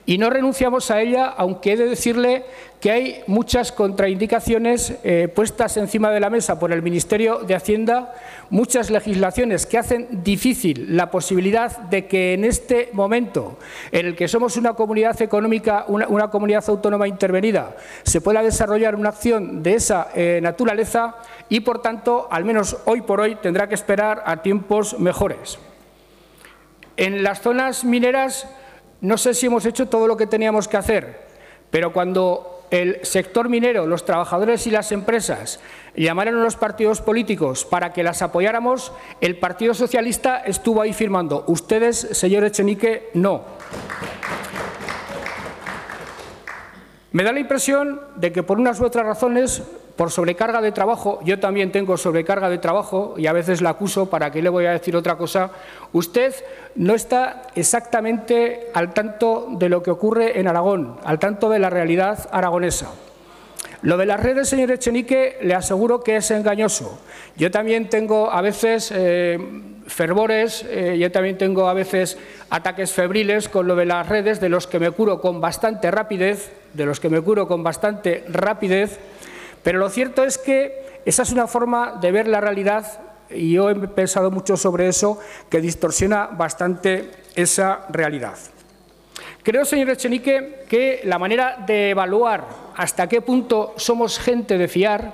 y no renunciamos a ella, aunque he de decirle que hay muchas contraindicaciones puestas encima de la mesa por el Ministerio de Hacienda, muchas legislaciones que hacen difícil la posibilidad de que en este momento en el que somos una comunidad económica, una comunidad autónoma intervenida, se pueda desarrollar una acción de esa naturaleza y, por tanto, al menos hoy por hoy, tendrá que esperar a tiempos mejores. En las zonas mineras no sé si hemos hecho todo lo que teníamos que hacer, pero cuando el sector minero, los trabajadores y las empresas llamaron a los partidos políticos para que las apoyáramos, el Partido Socialista estuvo ahí firmando. Ustedes, señor Echenique, no. Me da la impresión de que por unas u otras razones, por sobrecarga de trabajo, yo también tengo sobrecarga de trabajo y a veces la acuso, ¿para qué le voy a decir otra cosa? Usted no está exactamente al tanto de lo que ocurre en Aragón, al tanto de la realidad aragonesa. Lo de las redes, señor Echenique, le aseguro que es engañoso. Yo también tengo a veces fervores, yo también tengo a veces ataques febriles con lo de las redes, de los que me curo con bastante rapidez, pero lo cierto es que esa es una forma de ver la realidad, y yo he pensado mucho sobre eso, que distorsiona bastante esa realidad. Creo, señor Echenique, que la manera de evaluar hasta qué punto somos gente de fiar,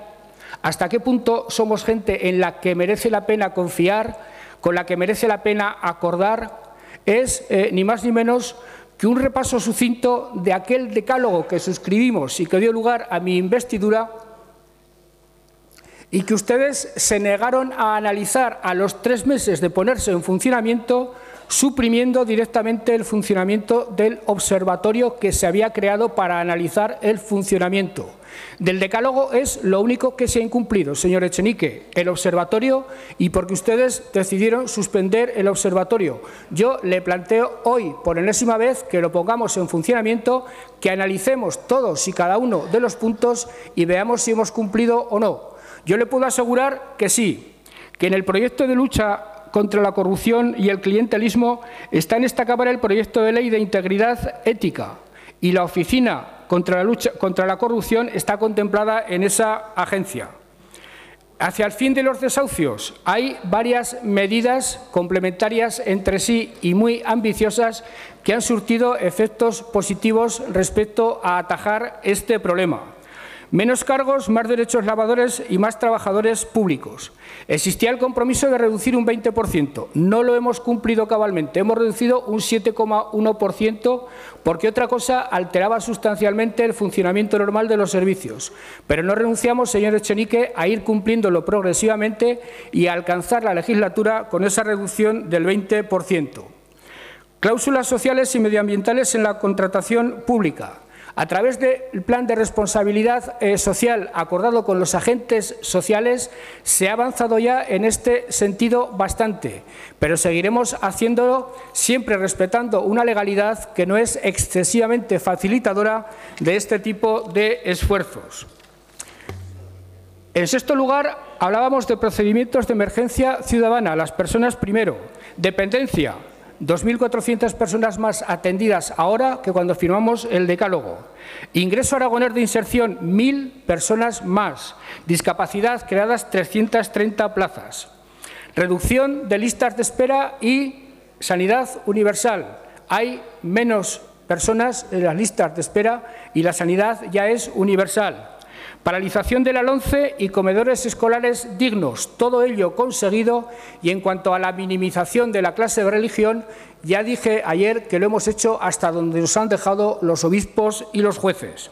hasta qué punto somos gente en la que merece la pena confiar, con la que merece la pena acordar, es ni más ni menos que un repaso sucinto de aquel decálogo que suscribimos y que dio lugar a mi investidura y que ustedes se negaron a analizar a los 3 meses de ponerse en funcionamiento, suprimiendo directamente el funcionamiento del observatorio que se había creado para analizar el funcionamiento. Del decálogo es lo único que se ha incumplido, señor Echenique, el observatorio, y porque ustedes decidieron suspender el observatorio. Yo le planteo hoy, por enésima vez, que lo pongamos en funcionamiento, que analicemos todos y cada uno de los puntos y veamos si hemos cumplido o no. Yo le puedo asegurar que sí, que en el proyecto de lucha contra la corrupción y el clientelismo está en esta Cámara el proyecto de ley de integridad ética y la Oficina contra la corrupción está contemplada en esa agencia. Hacia el fin de los desahucios hay varias medidas complementarias entre sí y muy ambiciosas que han surtido efectos positivos respecto a atajar este problema. Menos cargos, más derechos lavadores y más trabajadores públicos. Existía el compromiso de reducir un 20%. No lo hemos cumplido cabalmente. Hemos reducido un 7,1% porque otra cosa alteraba sustancialmente el funcionamiento normal de los servicios. Pero no renunciamos, señor Echenique, a ir cumpliéndolo progresivamente y a alcanzar la legislatura con esa reducción del 20%. Cláusulas sociales y medioambientales en la contratación pública. A través del plan de responsabilidad social acordado con los agentes sociales se ha avanzado ya en este sentido bastante, pero seguiremos haciéndolo siempre respetando una legalidad que no es excesivamente facilitadora de este tipo de esfuerzos. En sexto lugar, hablábamos de procedimientos de emergencia ciudadana, las personas primero, dependencia. 2.400 personas más atendidas ahora que cuando firmamos el decálogo. Ingreso aragonés de inserción, 1.000 personas más. Discapacidad, creadas 330 plazas. Reducción de listas de espera y sanidad universal. Hay menos personas en las listas de espera y la sanidad ya es universal. Paralización de la LOMCE y comedores escolares dignos, todo ello conseguido. Y en cuanto a la minimización de la clase de religión, ya dije ayer que lo hemos hecho hasta donde nos han dejado los obispos y los jueces.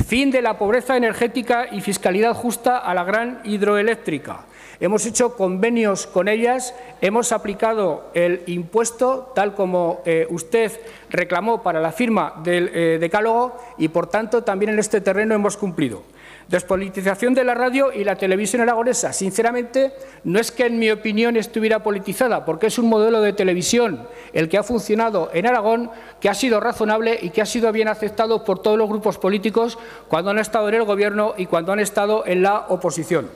Fin de la pobreza energética y fiscalidad justa a la gran hidroeléctrica. Hemos hecho convenios con ellas, hemos aplicado el impuesto tal como usted reclamó para la firma del decálogo y, por tanto, también en este terreno hemos cumplido. Despolitización de la radio y la televisión aragonesa. Sinceramente, no es que en mi opinión estuviera politizada, porque es un modelo de televisión el que ha funcionado en Aragón, que ha sido razonable y que ha sido bien aceptado por todos los grupos políticos cuando han estado en el Gobierno y cuando han estado en la oposición.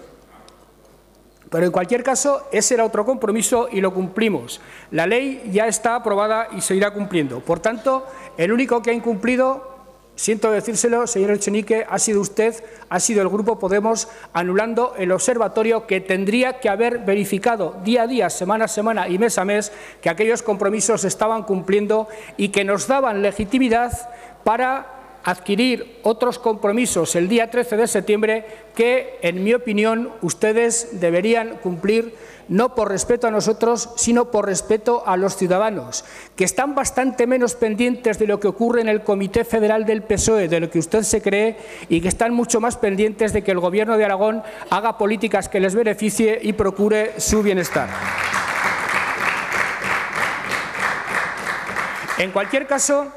Pero, en cualquier caso, ese era otro compromiso y lo cumplimos. La ley ya está aprobada y se irá cumpliendo. Por tanto, el único que ha incumplido, siento decírselo, señor Echenique, ha sido usted, ha sido el Grupo Podemos, anulando el observatorio que tendría que haber verificado día a día, semana a semana y mes a mes que aquellos compromisos se estaban cumpliendo y que nos daban legitimidad para adquirir otros compromisos el día 13 de septiembre que, en mi opinión, ustedes deberían cumplir, no por respeto a nosotros, sino por respeto a los ciudadanos, que están bastante menos pendientes de lo que ocurre en el Comité Federal del PSOE, de lo que usted se cree, y que están mucho más pendientes de que el Gobierno de Aragón haga políticas que les beneficie y procure su bienestar. En cualquier caso,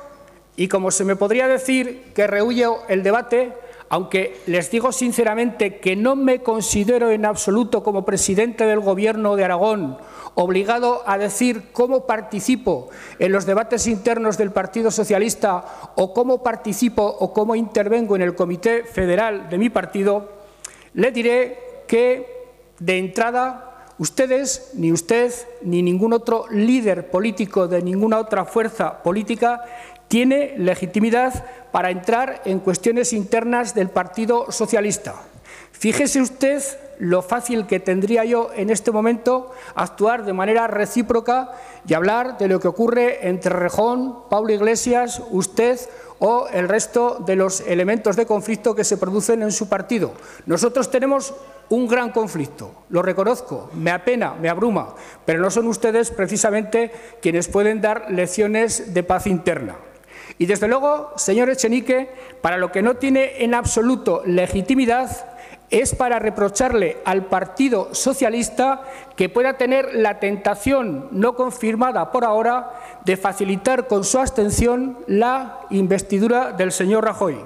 y como se me podría decir que rehuyo el debate, aunque les digo sinceramente que no me considero en absoluto como presidente del Gobierno de Aragón obligado a decir cómo participo en los debates internos del Partido Socialista o cómo participo o cómo intervengo en el Comité Federal de mi partido, le diré que, de entrada, ustedes, ni usted, ni ningún otro líder político de ninguna otra fuerza política tiene legitimidad para entrar en cuestiones internas del Partido Socialista. Fíjese usted lo fácil que tendría yo en este momento actuar de manera recíproca y hablar de lo que ocurre entre Rejón, Pablo Iglesias, usted o el resto de los elementos de conflicto que se producen en su partido. Nosotros tenemos un gran conflicto, lo reconozco, me apena, me abruma, pero no son ustedes precisamente quienes pueden dar lecciones de paz interna. Y, desde luego, señor Echenique, para lo que no tiene en absoluto legitimidad es para reprocharle al Partido Socialista que pueda tener la tentación, no confirmada por ahora, de facilitar con su abstención la investidura del señor Rajoy.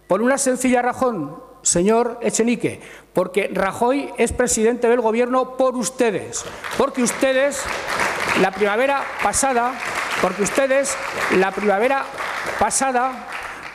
Por una sencilla razón, señor Echenique, porque Rajoy es presidente del Gobierno por ustedes, porque ustedes la primavera pasada,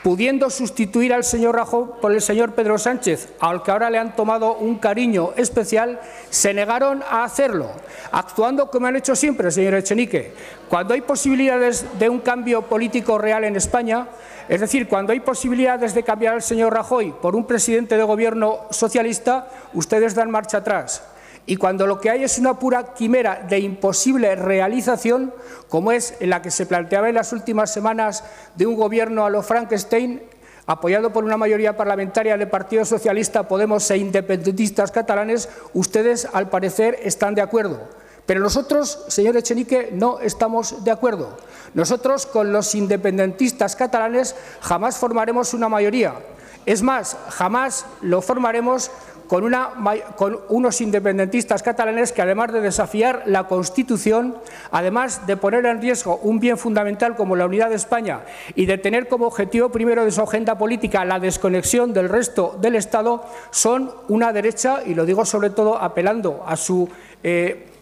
pudiendo sustituir al señor Rajoy por el señor Pedro Sánchez, al que ahora le han tomado un cariño especial, se negaron a hacerlo, actuando como han hecho siempre, señor Echenique. Cuando hay posibilidades de un cambio político real en España, es decir, cuando hay posibilidades de cambiar al señor Rajoy por un presidente de Gobierno socialista, ustedes dan marcha atrás. Y cuando lo que hay es una pura quimera de imposible realización, como es la que se planteaba en las últimas semanas de un gobierno a lo Frankenstein, apoyado por una mayoría parlamentaria del Partido Socialista, Podemos e independentistas catalanes, ustedes, al parecer, están de acuerdo. Pero nosotros, señor Echenique, no estamos de acuerdo. Nosotros, con los independentistas catalanes, jamás formaremos una mayoría. Es más, jamás lo formaremos con unos independentistas catalanes que, además de desafiar la Constitución, además de poner en riesgo un bien fundamental como la unidad de España y de tener como objetivo primero de su agenda política la desconexión del resto del Estado, son una derecha, y lo digo sobre todo apelando a su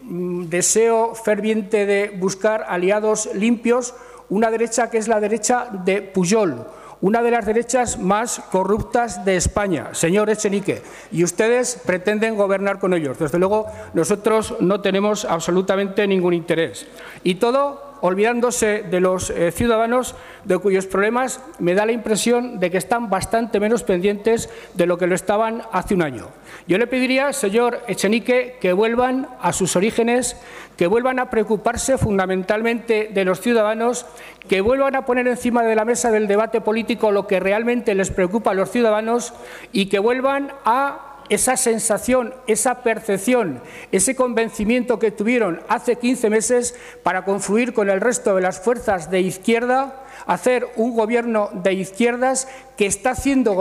deseo ferviente de buscar aliados limpios, una derecha que es la derecha de Pujol, una de las derechas más corruptas de España, señor Echenique, y ustedes pretenden gobernar con ellos. Desde luego, nosotros no tenemos absolutamente ningún interés. Y todo olvidándose de los ciudadanos de cuyos problemas me da la impresión de que están bastante menos pendientes de lo que lo estaban hace un año. Yo le pediría, señor Echenique, que vuelvan a sus orígenes, que vuelvan a preocuparse fundamentalmente de los ciudadanos, que vuelvan a poner encima de la mesa del debate político lo que realmente les preocupa a los ciudadanos y que vuelvan a esa sensación, esa percepción, ese convencimiento que tuvieron hace 15 meses para confluir con el resto de las fuerzas de izquierda, hacer un gobierno de izquierdas que está haciendo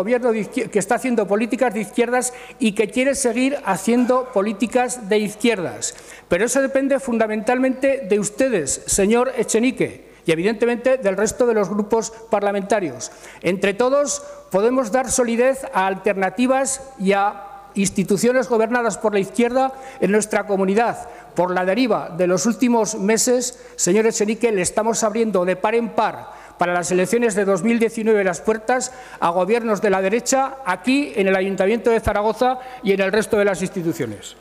políticas de izquierdas y que quiere seguir haciendo políticas de izquierdas. Pero eso depende fundamentalmente de ustedes, señor Echenique, y evidentemente del resto de los grupos parlamentarios. Entre todos podemos dar solidez a alternativas y a instituciones gobernadas por la izquierda en nuestra comunidad. Por la deriva de los últimos meses, señor Echenique, le estamos abriendo de par en par para las elecciones de 2019 las puertas a gobiernos de la derecha aquí en el Ayuntamiento de Zaragoza y en el resto de las instituciones.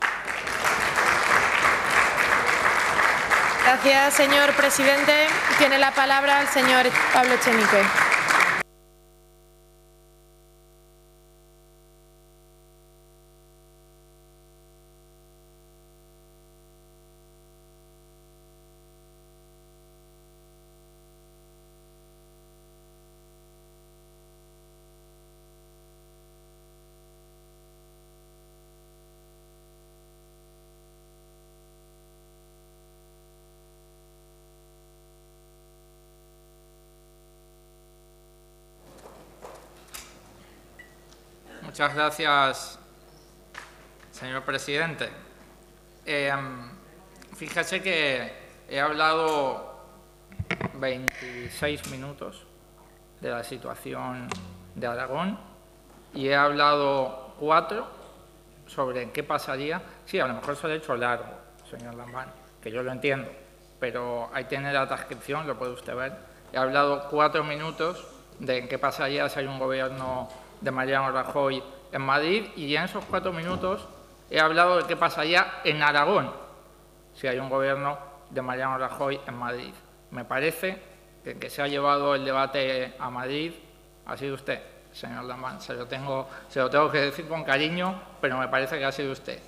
Gracias, señor presidente. Tiene la palabra el señor Pablo Echenique. Muchas gracias, señor presidente. Fíjese que he hablado 26 minutos de la situación de Aragón y he hablado 4 sobre qué pasaría. Sí, a lo mejor se lo he hecho largo, señor Lambán, que yo lo entiendo, pero ahí tiene la transcripción, lo puede usted ver. He hablado 4 minutos de qué pasaría si hay un gobierno de Mariano Rajoy en Madrid y en esos 4 minutos he hablado de qué pasaría en Aragón si hay un gobierno de Mariano Rajoy en Madrid. Me parece que el que se ha llevado el debate a Madrid ha sido usted, señor Lambán. Se lo tengo que decir con cariño, pero me parece que ha sido usted.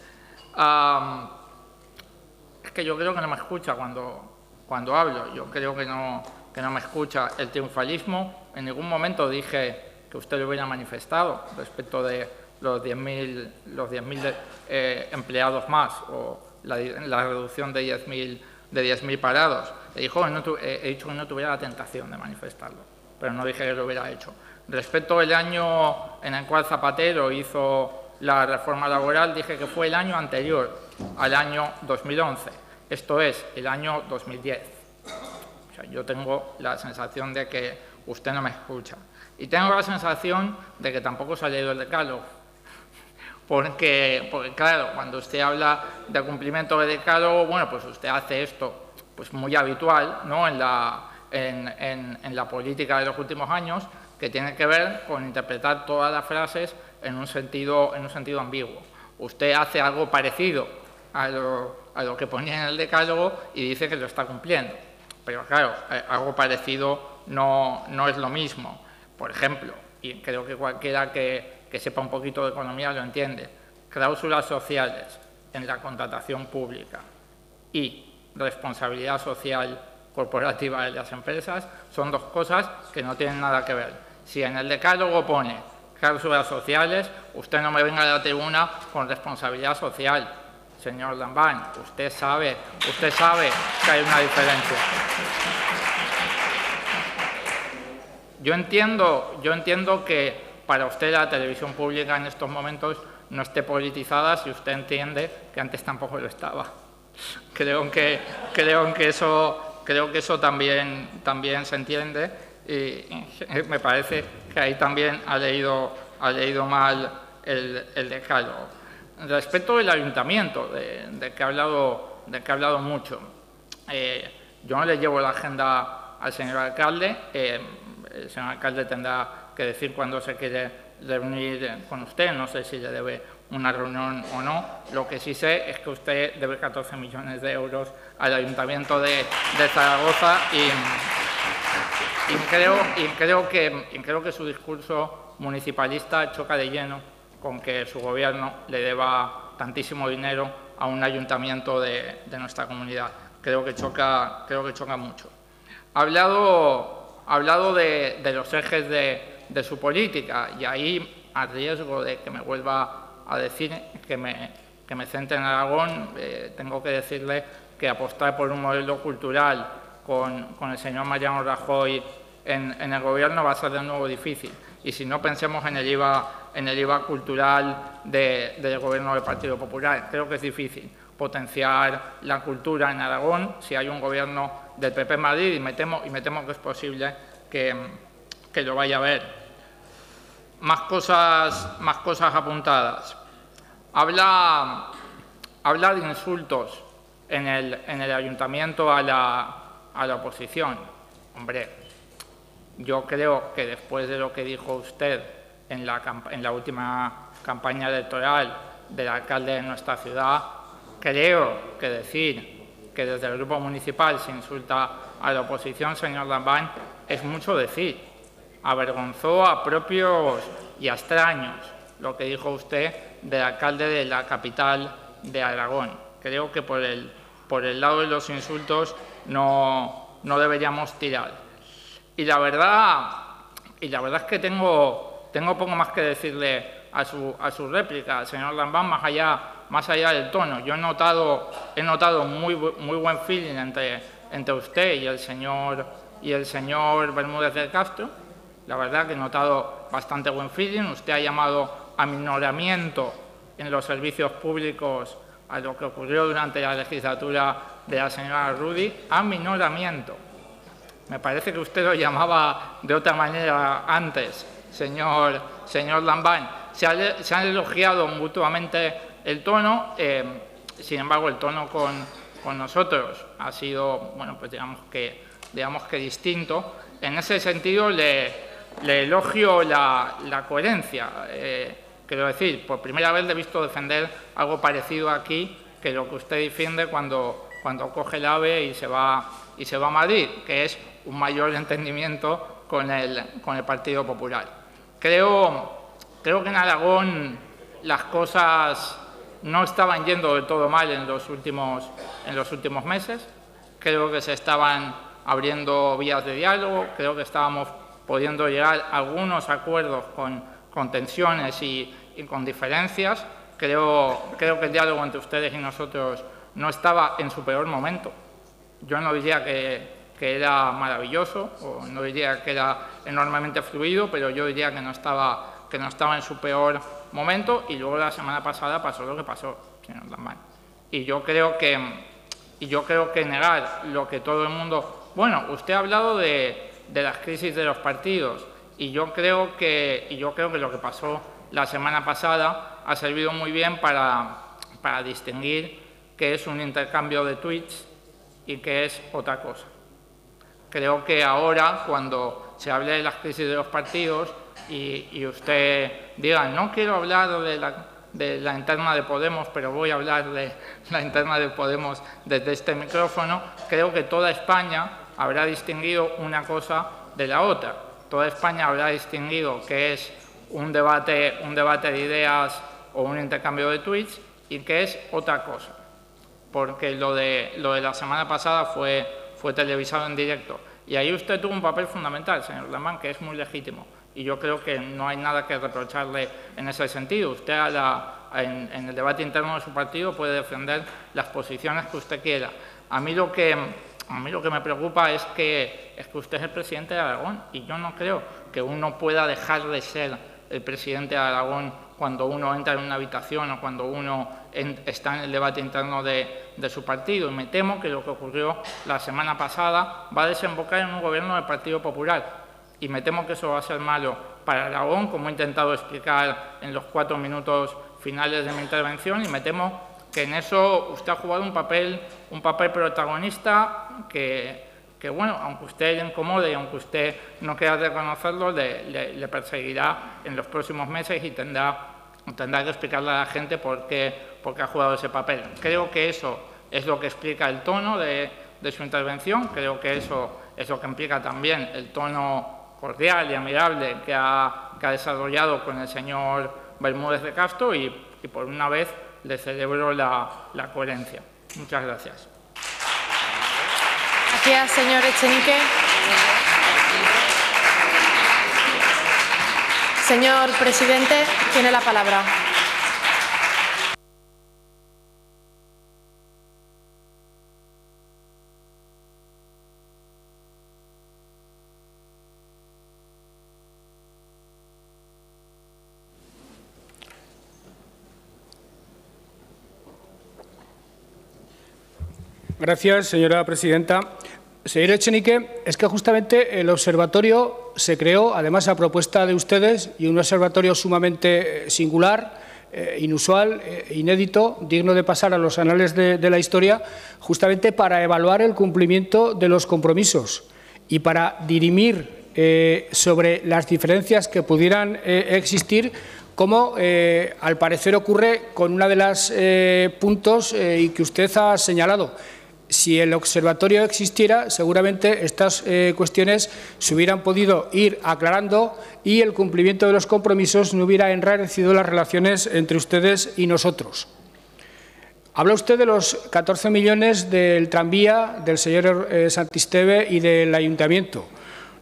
Es que yo creo que no me escucha cuando hablo. Yo creo que no me escucha. El triunfalismo, en ningún momento dije que usted lo hubiera manifestado respecto de los 10.000 empleados más o la reducción de 10.000 parados. He dicho que no tuviera la tentación de manifestarlo, pero no dije que lo hubiera hecho. Respecto al año en el cual Zapatero hizo la reforma laboral, dije que fue el año anterior al año 2011, esto es, el año 2010. O sea, yo tengo la sensación de que usted no me escucha. Y tengo la sensación de que tampoco se ha leído el decálogo. Porque, claro, cuando usted habla de cumplimiento del decálogo, bueno, pues usted hace esto pues muy habitual, ¿no?, en la política de los últimos años, que tiene que ver con interpretar todas las frases en un sentido ambiguo. Usted hace algo parecido a lo que ponía en el decálogo y dice que lo está cumpliendo. Pero, claro, algo parecido no es lo mismo. Por ejemplo, y creo que cualquiera que sepa un poquito de economía lo entiende, cláusulas sociales en la contratación pública y responsabilidad social corporativa de las empresas son dos cosas que no tienen nada que ver. Si en el decálogo pone cláusulas sociales, usted no me venga a la tribuna con responsabilidad social. Señor Lambán, usted sabe que hay una diferencia. Yo entiendo que para usted la televisión pública en estos momentos no esté politizada, si usted entiende que antes tampoco lo estaba. Creo que eso también se entiende y me parece que ahí también ha leído mal el decálogo. Respecto del ayuntamiento, de que ha hablado mucho, yo no le llevo la agenda al señor alcalde. El señor alcalde tendrá que decir cuándo se quiere reunir con usted. No sé si le debe una reunión o no. Lo que sí sé es que usted debe 14 millones de euros al Ayuntamiento de Zaragoza y creo que su discurso municipalista choca de lleno con que su gobierno le deba tantísimo dinero a un ayuntamiento de nuestra comunidad. Creo que choca mucho. Ha hablado de los ejes de su política y ahí, a riesgo de que me vuelva a decir que me centre en Aragón, tengo que decirle que apostar por un modelo cultural con el señor Mariano Rajoy en el Gobierno va a ser de nuevo difícil. Y si no, pensemos en el IVA cultural del Gobierno del Partido Popular. Creo que es difícil potenciar la cultura en Aragón si hay un Gobierno del PP en Madrid y me temo que es posible que lo vaya a ver. Más cosas apuntadas. Habla de insultos en el ayuntamiento a la oposición. Hombre, yo creo que después de lo que dijo usted en la última campaña electoral del alcalde de nuestra ciudad, creo que decir que desde el grupo municipal se insulta a la oposición, señor Lambán, es mucho decir. Avergonzó a propios y a extraños lo que dijo usted del alcalde de la capital de Aragón. Creo que por el lado de los insultos no deberíamos tirar. Y la verdad es que tengo poco más que decirle a su réplica, señor Lambán, más allá del tono. Yo he notado muy buen feeling entre usted y el señor Bermúdez del Castro. La verdad que he notado bastante buen feeling. Usted ha llamado aminoramiento en los servicios públicos a lo que ocurrió durante la legislatura de la señora Rudy. Aminoramiento. Me parece que usted lo llamaba de otra manera antes, señor Lambán. Se han elogiado mutuamente el tono, sin embargo, el tono con nosotros ha sido, bueno, pues digamos que distinto. En ese sentido, le elogio la coherencia. Quiero decir, por primera vez le he visto defender algo parecido aquí que lo que usted defiende cuando coge el AVE y se va a Madrid, que es un mayor entendimiento con el Partido Popular. Creo que en Aragón las cosas no estaban yendo del todo mal en los últimos meses. Creo que se estaban abriendo vías de diálogo, creo que estábamos pudiendo llegar a algunos acuerdos con tensiones y con diferencias. Creo que el diálogo entre ustedes y nosotros no estaba en su peor momento. Yo no diría que era maravilloso, o no diría que era enormemente fluido, pero yo diría que no estaba en su peor momento, y luego la semana pasada pasó lo que pasó, señor Lambán. Y yo creo que negar lo que todo el mundo... Bueno, usted ha hablado de las crisis de los partidos, y yo creo que lo que pasó la semana pasada ha servido muy bien para distinguir qué es un intercambio de tweets y qué es otra cosa. Creo que ahora, cuando se hable de las crisis de los partidos y usted diga, no quiero hablar de la interna de Podemos, pero voy a hablar de la interna de Podemos desde este micrófono, creo que toda España habrá distinguido una cosa de la otra. Toda España habrá distinguido que es un debate de ideas o un intercambio de tweets y que es otra cosa. Porque lo de la semana pasada fue televisado en directo. Y ahí usted tuvo un papel fundamental, señor Lambán, que es muy legítimo. Y yo creo que no hay nada que reprocharle en ese sentido. Usted en el debate interno de su partido puede defender las posiciones que usted quiera. A mí lo que me preocupa es que usted es el presidente de Aragón, y yo no creo que uno pueda dejar de ser el presidente de Aragón cuando uno entra en una habitación o cuando uno está en el debate interno de su partido. Y me temo que lo que ocurrió la semana pasada va a desembocar en un gobierno del Partido Popular. Y me temo que eso va a ser malo para Aragón, como he intentado explicar en los 4 minutos finales de mi intervención, y me temo que en eso usted ha jugado un papel protagonista que bueno, aunque usted le incomode y aunque usted no quiera reconocerlo, le perseguirá en los próximos meses y tendrá tendrá que explicarle a la gente por qué ha jugado ese papel. Creo que eso es lo que explica el tono de su intervención, creo que eso es lo que implica también el tono cordial y amigable que ha desarrollado con el señor Bermúdez de Castro y por una vez le celebro la coherencia. Muchas gracias. Gracias, señor Echenique. Señor presidente, tiene la palabra. Gracias, señora presidenta. Señor Echenique, es que justamente el observatorio se creó, además a propuesta de ustedes, y un observatorio sumamente singular, inusual, inédito, digno de pasar a los anales de la historia, justamente para evaluar el cumplimiento de los compromisos y para dirimir sobre las diferencias que pudieran existir, como al parecer ocurre con uno de los puntos y que usted ha señalado. Si el observatorio existiera, seguramente estas cuestiones se hubieran podido ir aclarando y el cumplimiento de los compromisos no hubiera enrarecido las relaciones entre ustedes y nosotros. Habla usted de los 14 millones del tranvía, del señor Santisteve y del ayuntamiento.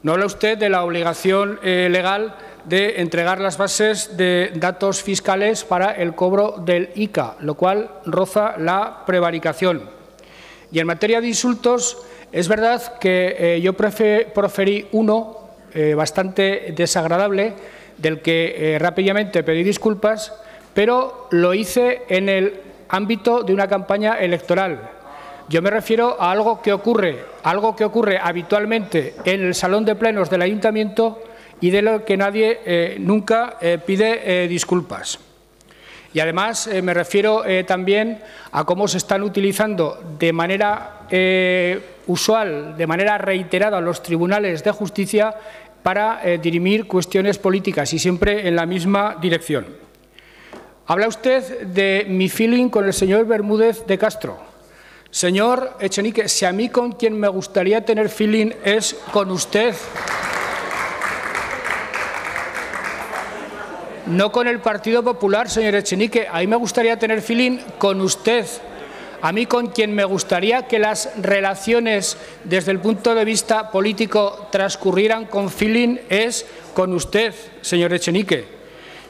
No habla usted de la obligación legal de entregar las bases de datos fiscales para el cobro del ICA, lo cual roza la prevaricación. Y en materia de insultos, es verdad que yo proferí uno bastante desagradable, del que rápidamente pedí disculpas, pero lo hice en el ámbito de una campaña electoral. Yo me refiero a algo que ocurre habitualmente en el salón de plenos del ayuntamiento y de lo que nadie nunca pide disculpas. Y además me refiero también a cómo se están utilizando de manera usual, de manera reiterada, los tribunales de justicia para dirimir cuestiones políticas y siempre en la misma dirección. Habla usted de mi feeling con el señor Bermúdez de Castro. Señor Echenique, si a mí con quien me gustaría tener feeling es con usted. No con el Partido Popular, señor Echenique. A mí me gustaría tener feeling con usted. A mí con quien me gustaría que las relaciones desde el punto de vista político transcurrieran con feeling es con usted, señor Echenique.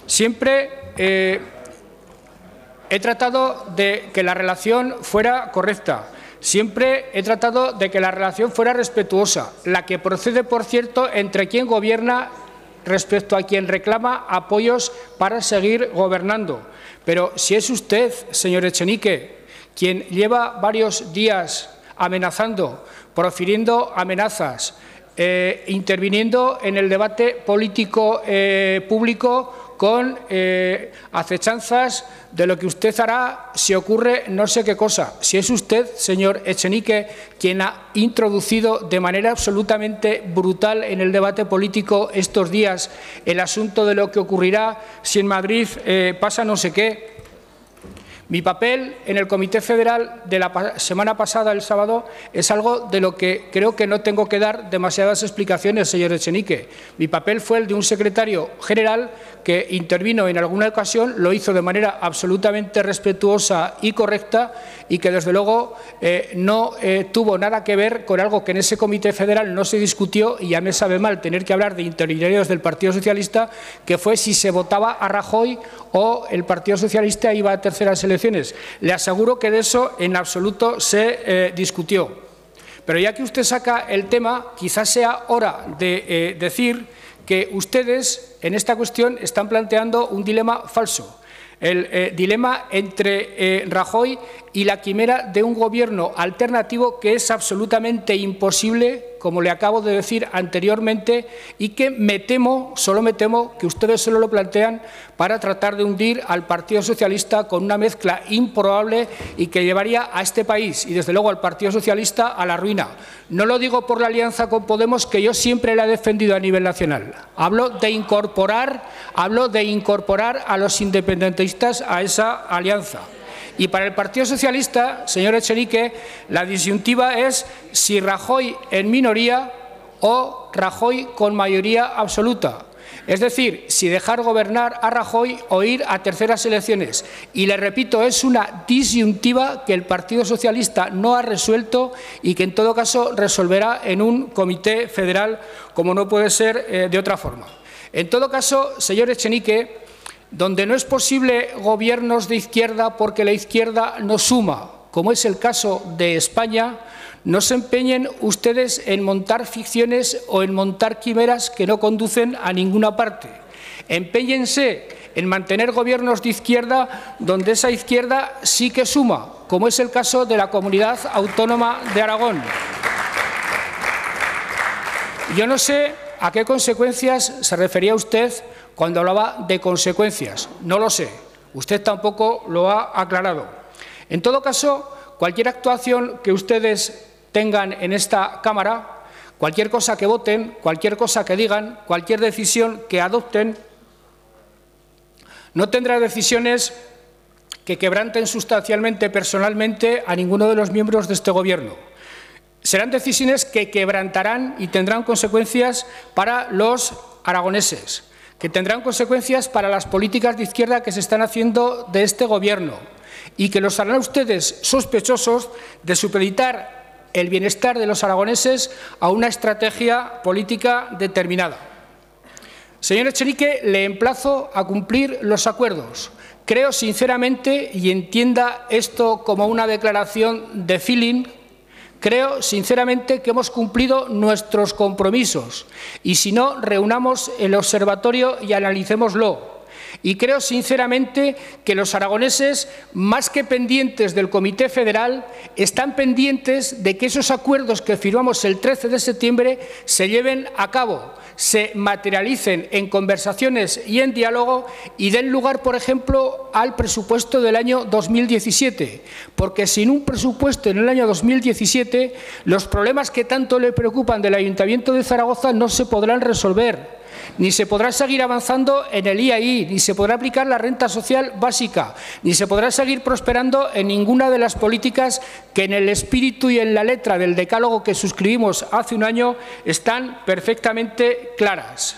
Siempre he tratado de que la relación fuera correcta. Siempre he tratado de que la relación fuera respetuosa, la que procede, por cierto, entre quien gobierna respecto a quien reclama apoyos para seguir gobernando. Pero si es usted, señor Echenique, quien lleva varios días amenazando, profiriendo amenazas, interviniendo en el debate político público con acechanzas de lo que usted hará si ocurre no sé qué cosa. Si es usted, señor Echenique, quien ha introducido de manera absolutamente brutal en el debate político estos días el asunto de lo que ocurrirá si en Madrid pasa no sé qué. Mi papel en el Comité Federal de la semana pasada, el sábado, es algo de lo que creo que no tengo que dar demasiadas explicaciones, señor Echenique. Mi papel fue el de un secretario general que intervino en alguna ocasión, lo hizo de manera absolutamente respetuosa y correcta y que, desde luego, no tuvo nada que ver con algo que en ese Comité Federal no se discutió, y ya me sabe mal tener que hablar de intermediarios del Partido Socialista, que fue si se votaba a Rajoy o el Partido Socialista iba a terceras elecciones. Le aseguro que de eso en absoluto se discutió. Pero ya que usted saca el tema, quizás sea hora de decir que ustedes en esta cuestión están planteando un dilema falso. El dilema entre Rajoy y la quimera de un gobierno alternativo que es absolutamente imposible, como le acabo de decir anteriormente, y que me temo, solo me temo, que ustedes solo lo plantean para tratar de hundir al Partido Socialista con una mezcla improbable y que llevaría a este país y, desde luego, al Partido Socialista a la ruina. No lo digo por la alianza con Podemos, que yo siempre la he defendido a nivel nacional. Hablo de incorporar a los independentistas a esa alianza. Y para el Partido Socialista, señor Echenique, la disyuntiva es si Rajoy en minoría o Rajoy con mayoría absoluta. Es decir, si dejar gobernar a Rajoy o ir a terceras elecciones. Y le repito, es una disyuntiva que el Partido Socialista no ha resuelto y que en todo caso resolverá en un comité federal, como no puede ser de otra forma. En todo caso, señor Echenique, donde no es posible gobiernos de izquierda porque la izquierda no suma, como es el caso de España, no se empeñen ustedes en montar ficciones o en montar quimeras que no conducen a ninguna parte. Empéñense en mantener gobiernos de izquierda donde esa izquierda sí que suma, como es el caso de la Comunidad Autónoma de Aragón. Yo no sé a qué consecuencias se refería usted cuando hablaba de consecuencias. No lo sé. Usted tampoco lo ha aclarado. En todo caso, cualquier actuación que ustedes tengan en esta Cámara, cualquier cosa que voten, cualquier cosa que digan, cualquier decisión que adopten, no tendrá decisiones que quebranten sustancialmente personalmente a ninguno de los miembros de este Gobierno. Serán decisiones que quebrantarán y tendrán consecuencias para los aragoneses, que tendrán consecuencias para las políticas de izquierda que se están haciendo de este Gobierno y que los harán ustedes sospechosos de supeditar el bienestar de los aragoneses a una estrategia política determinada. Señor Echenique, le emplazo a cumplir los acuerdos. Creo sinceramente, y entienda esto como una declaración de feeling, creo sinceramente que hemos cumplido nuestros compromisos y, si no, reunamos el observatorio y analicémoslo. Y creo sinceramente que los aragoneses, más que pendientes del Comité Federal, están pendientes de que esos acuerdos que firmamos el 13 de septiembre se lleven a cabo, se materialicen en conversaciones y en diálogo y den lugar, por ejemplo, al presupuesto del año 2017. Porque sin un presupuesto en el año 2017, los problemas que tanto le preocupan del Ayuntamiento de Zaragoza no se podrán resolver. Ni se podrá seguir avanzando en el IAI, ni se podrá aplicar la renta social básica, ni se podrá seguir prosperando en ninguna de las políticas que en el espíritu y en la letra del decálogo que suscribimos hace un año están perfectamente claras.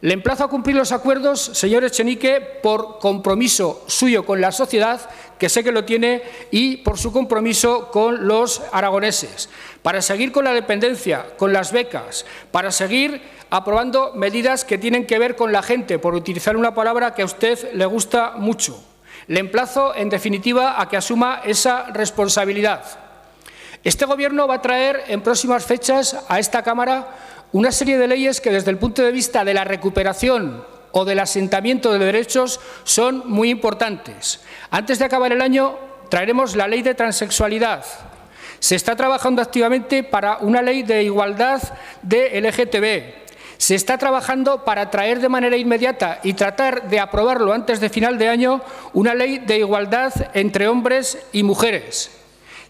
Le emplazo a cumplir los acuerdos, señor Echenique, por compromiso suyo con la sociedad, que sé que lo tiene, y por su compromiso con los aragoneses, para seguir con la dependencia, con las becas, para seguir aprobando medidas que tienen que ver con la gente, por utilizar una palabra que a usted le gusta mucho. Le emplazo, en definitiva, a que asuma esa responsabilidad. Este Gobierno va a traer en próximas fechas a esta Cámara una serie de leyes que, desde el punto de vista de la recuperación o del asentamiento de derechos, son muy importantes. Antes de acabar el año traeremos la ley de transexualidad. Se está trabajando activamente para una ley de igualdad de LGTB. Se está trabajando para traer de manera inmediata y tratar de aprobarlo antes de final de año una ley de igualdad entre hombres y mujeres.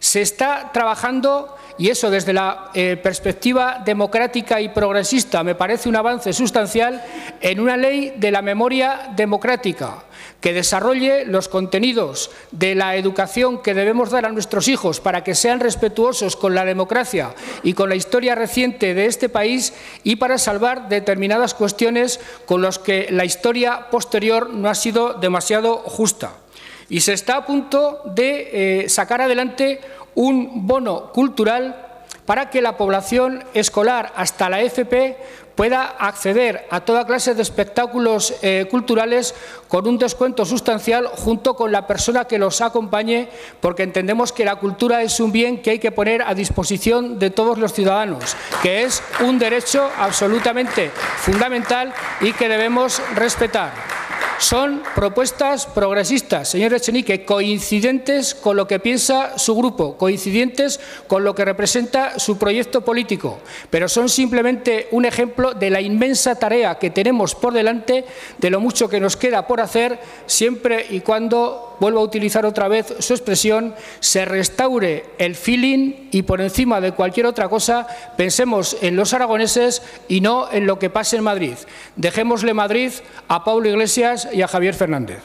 Se está trabajando, y eso desde la perspectiva democrática y progresista me parece un avance sustancial, en una ley de la memoria democrática que desarrolle los contenidos de la educación que debemos dar a nuestros hijos para que sean respetuosos con la democracia y con la historia reciente de este país, y para salvar determinadas cuestiones con las que la historia posterior no ha sido demasiado justa. Y se está a punto de sacar adelante un bono cultural para que la población escolar hasta la FP pueda acceder a toda clase de espectáculos culturales con un descuento sustancial junto con la persona que los acompañe, porque entendemos que la cultura es un bien que hay que poner a disposición de todos los ciudadanos, que es un derecho absolutamente fundamental y que debemos respetar. Son propuestas progresistas, señor Echenique, coincidentes con lo que piensa su grupo, coincidentes con lo que representa su proyecto político, pero son simplemente un ejemplo de la inmensa tarea que tenemos por delante, de lo mucho que nos queda por hacer, siempre y cuando, vuelvo a utilizar otra vez su expresión, se restaure el feeling y, por encima de cualquier otra cosa, pensemos en los aragoneses y no en lo que pase en Madrid. Dejémosle Madrid a Pablo Iglesias y a Javier Fernández.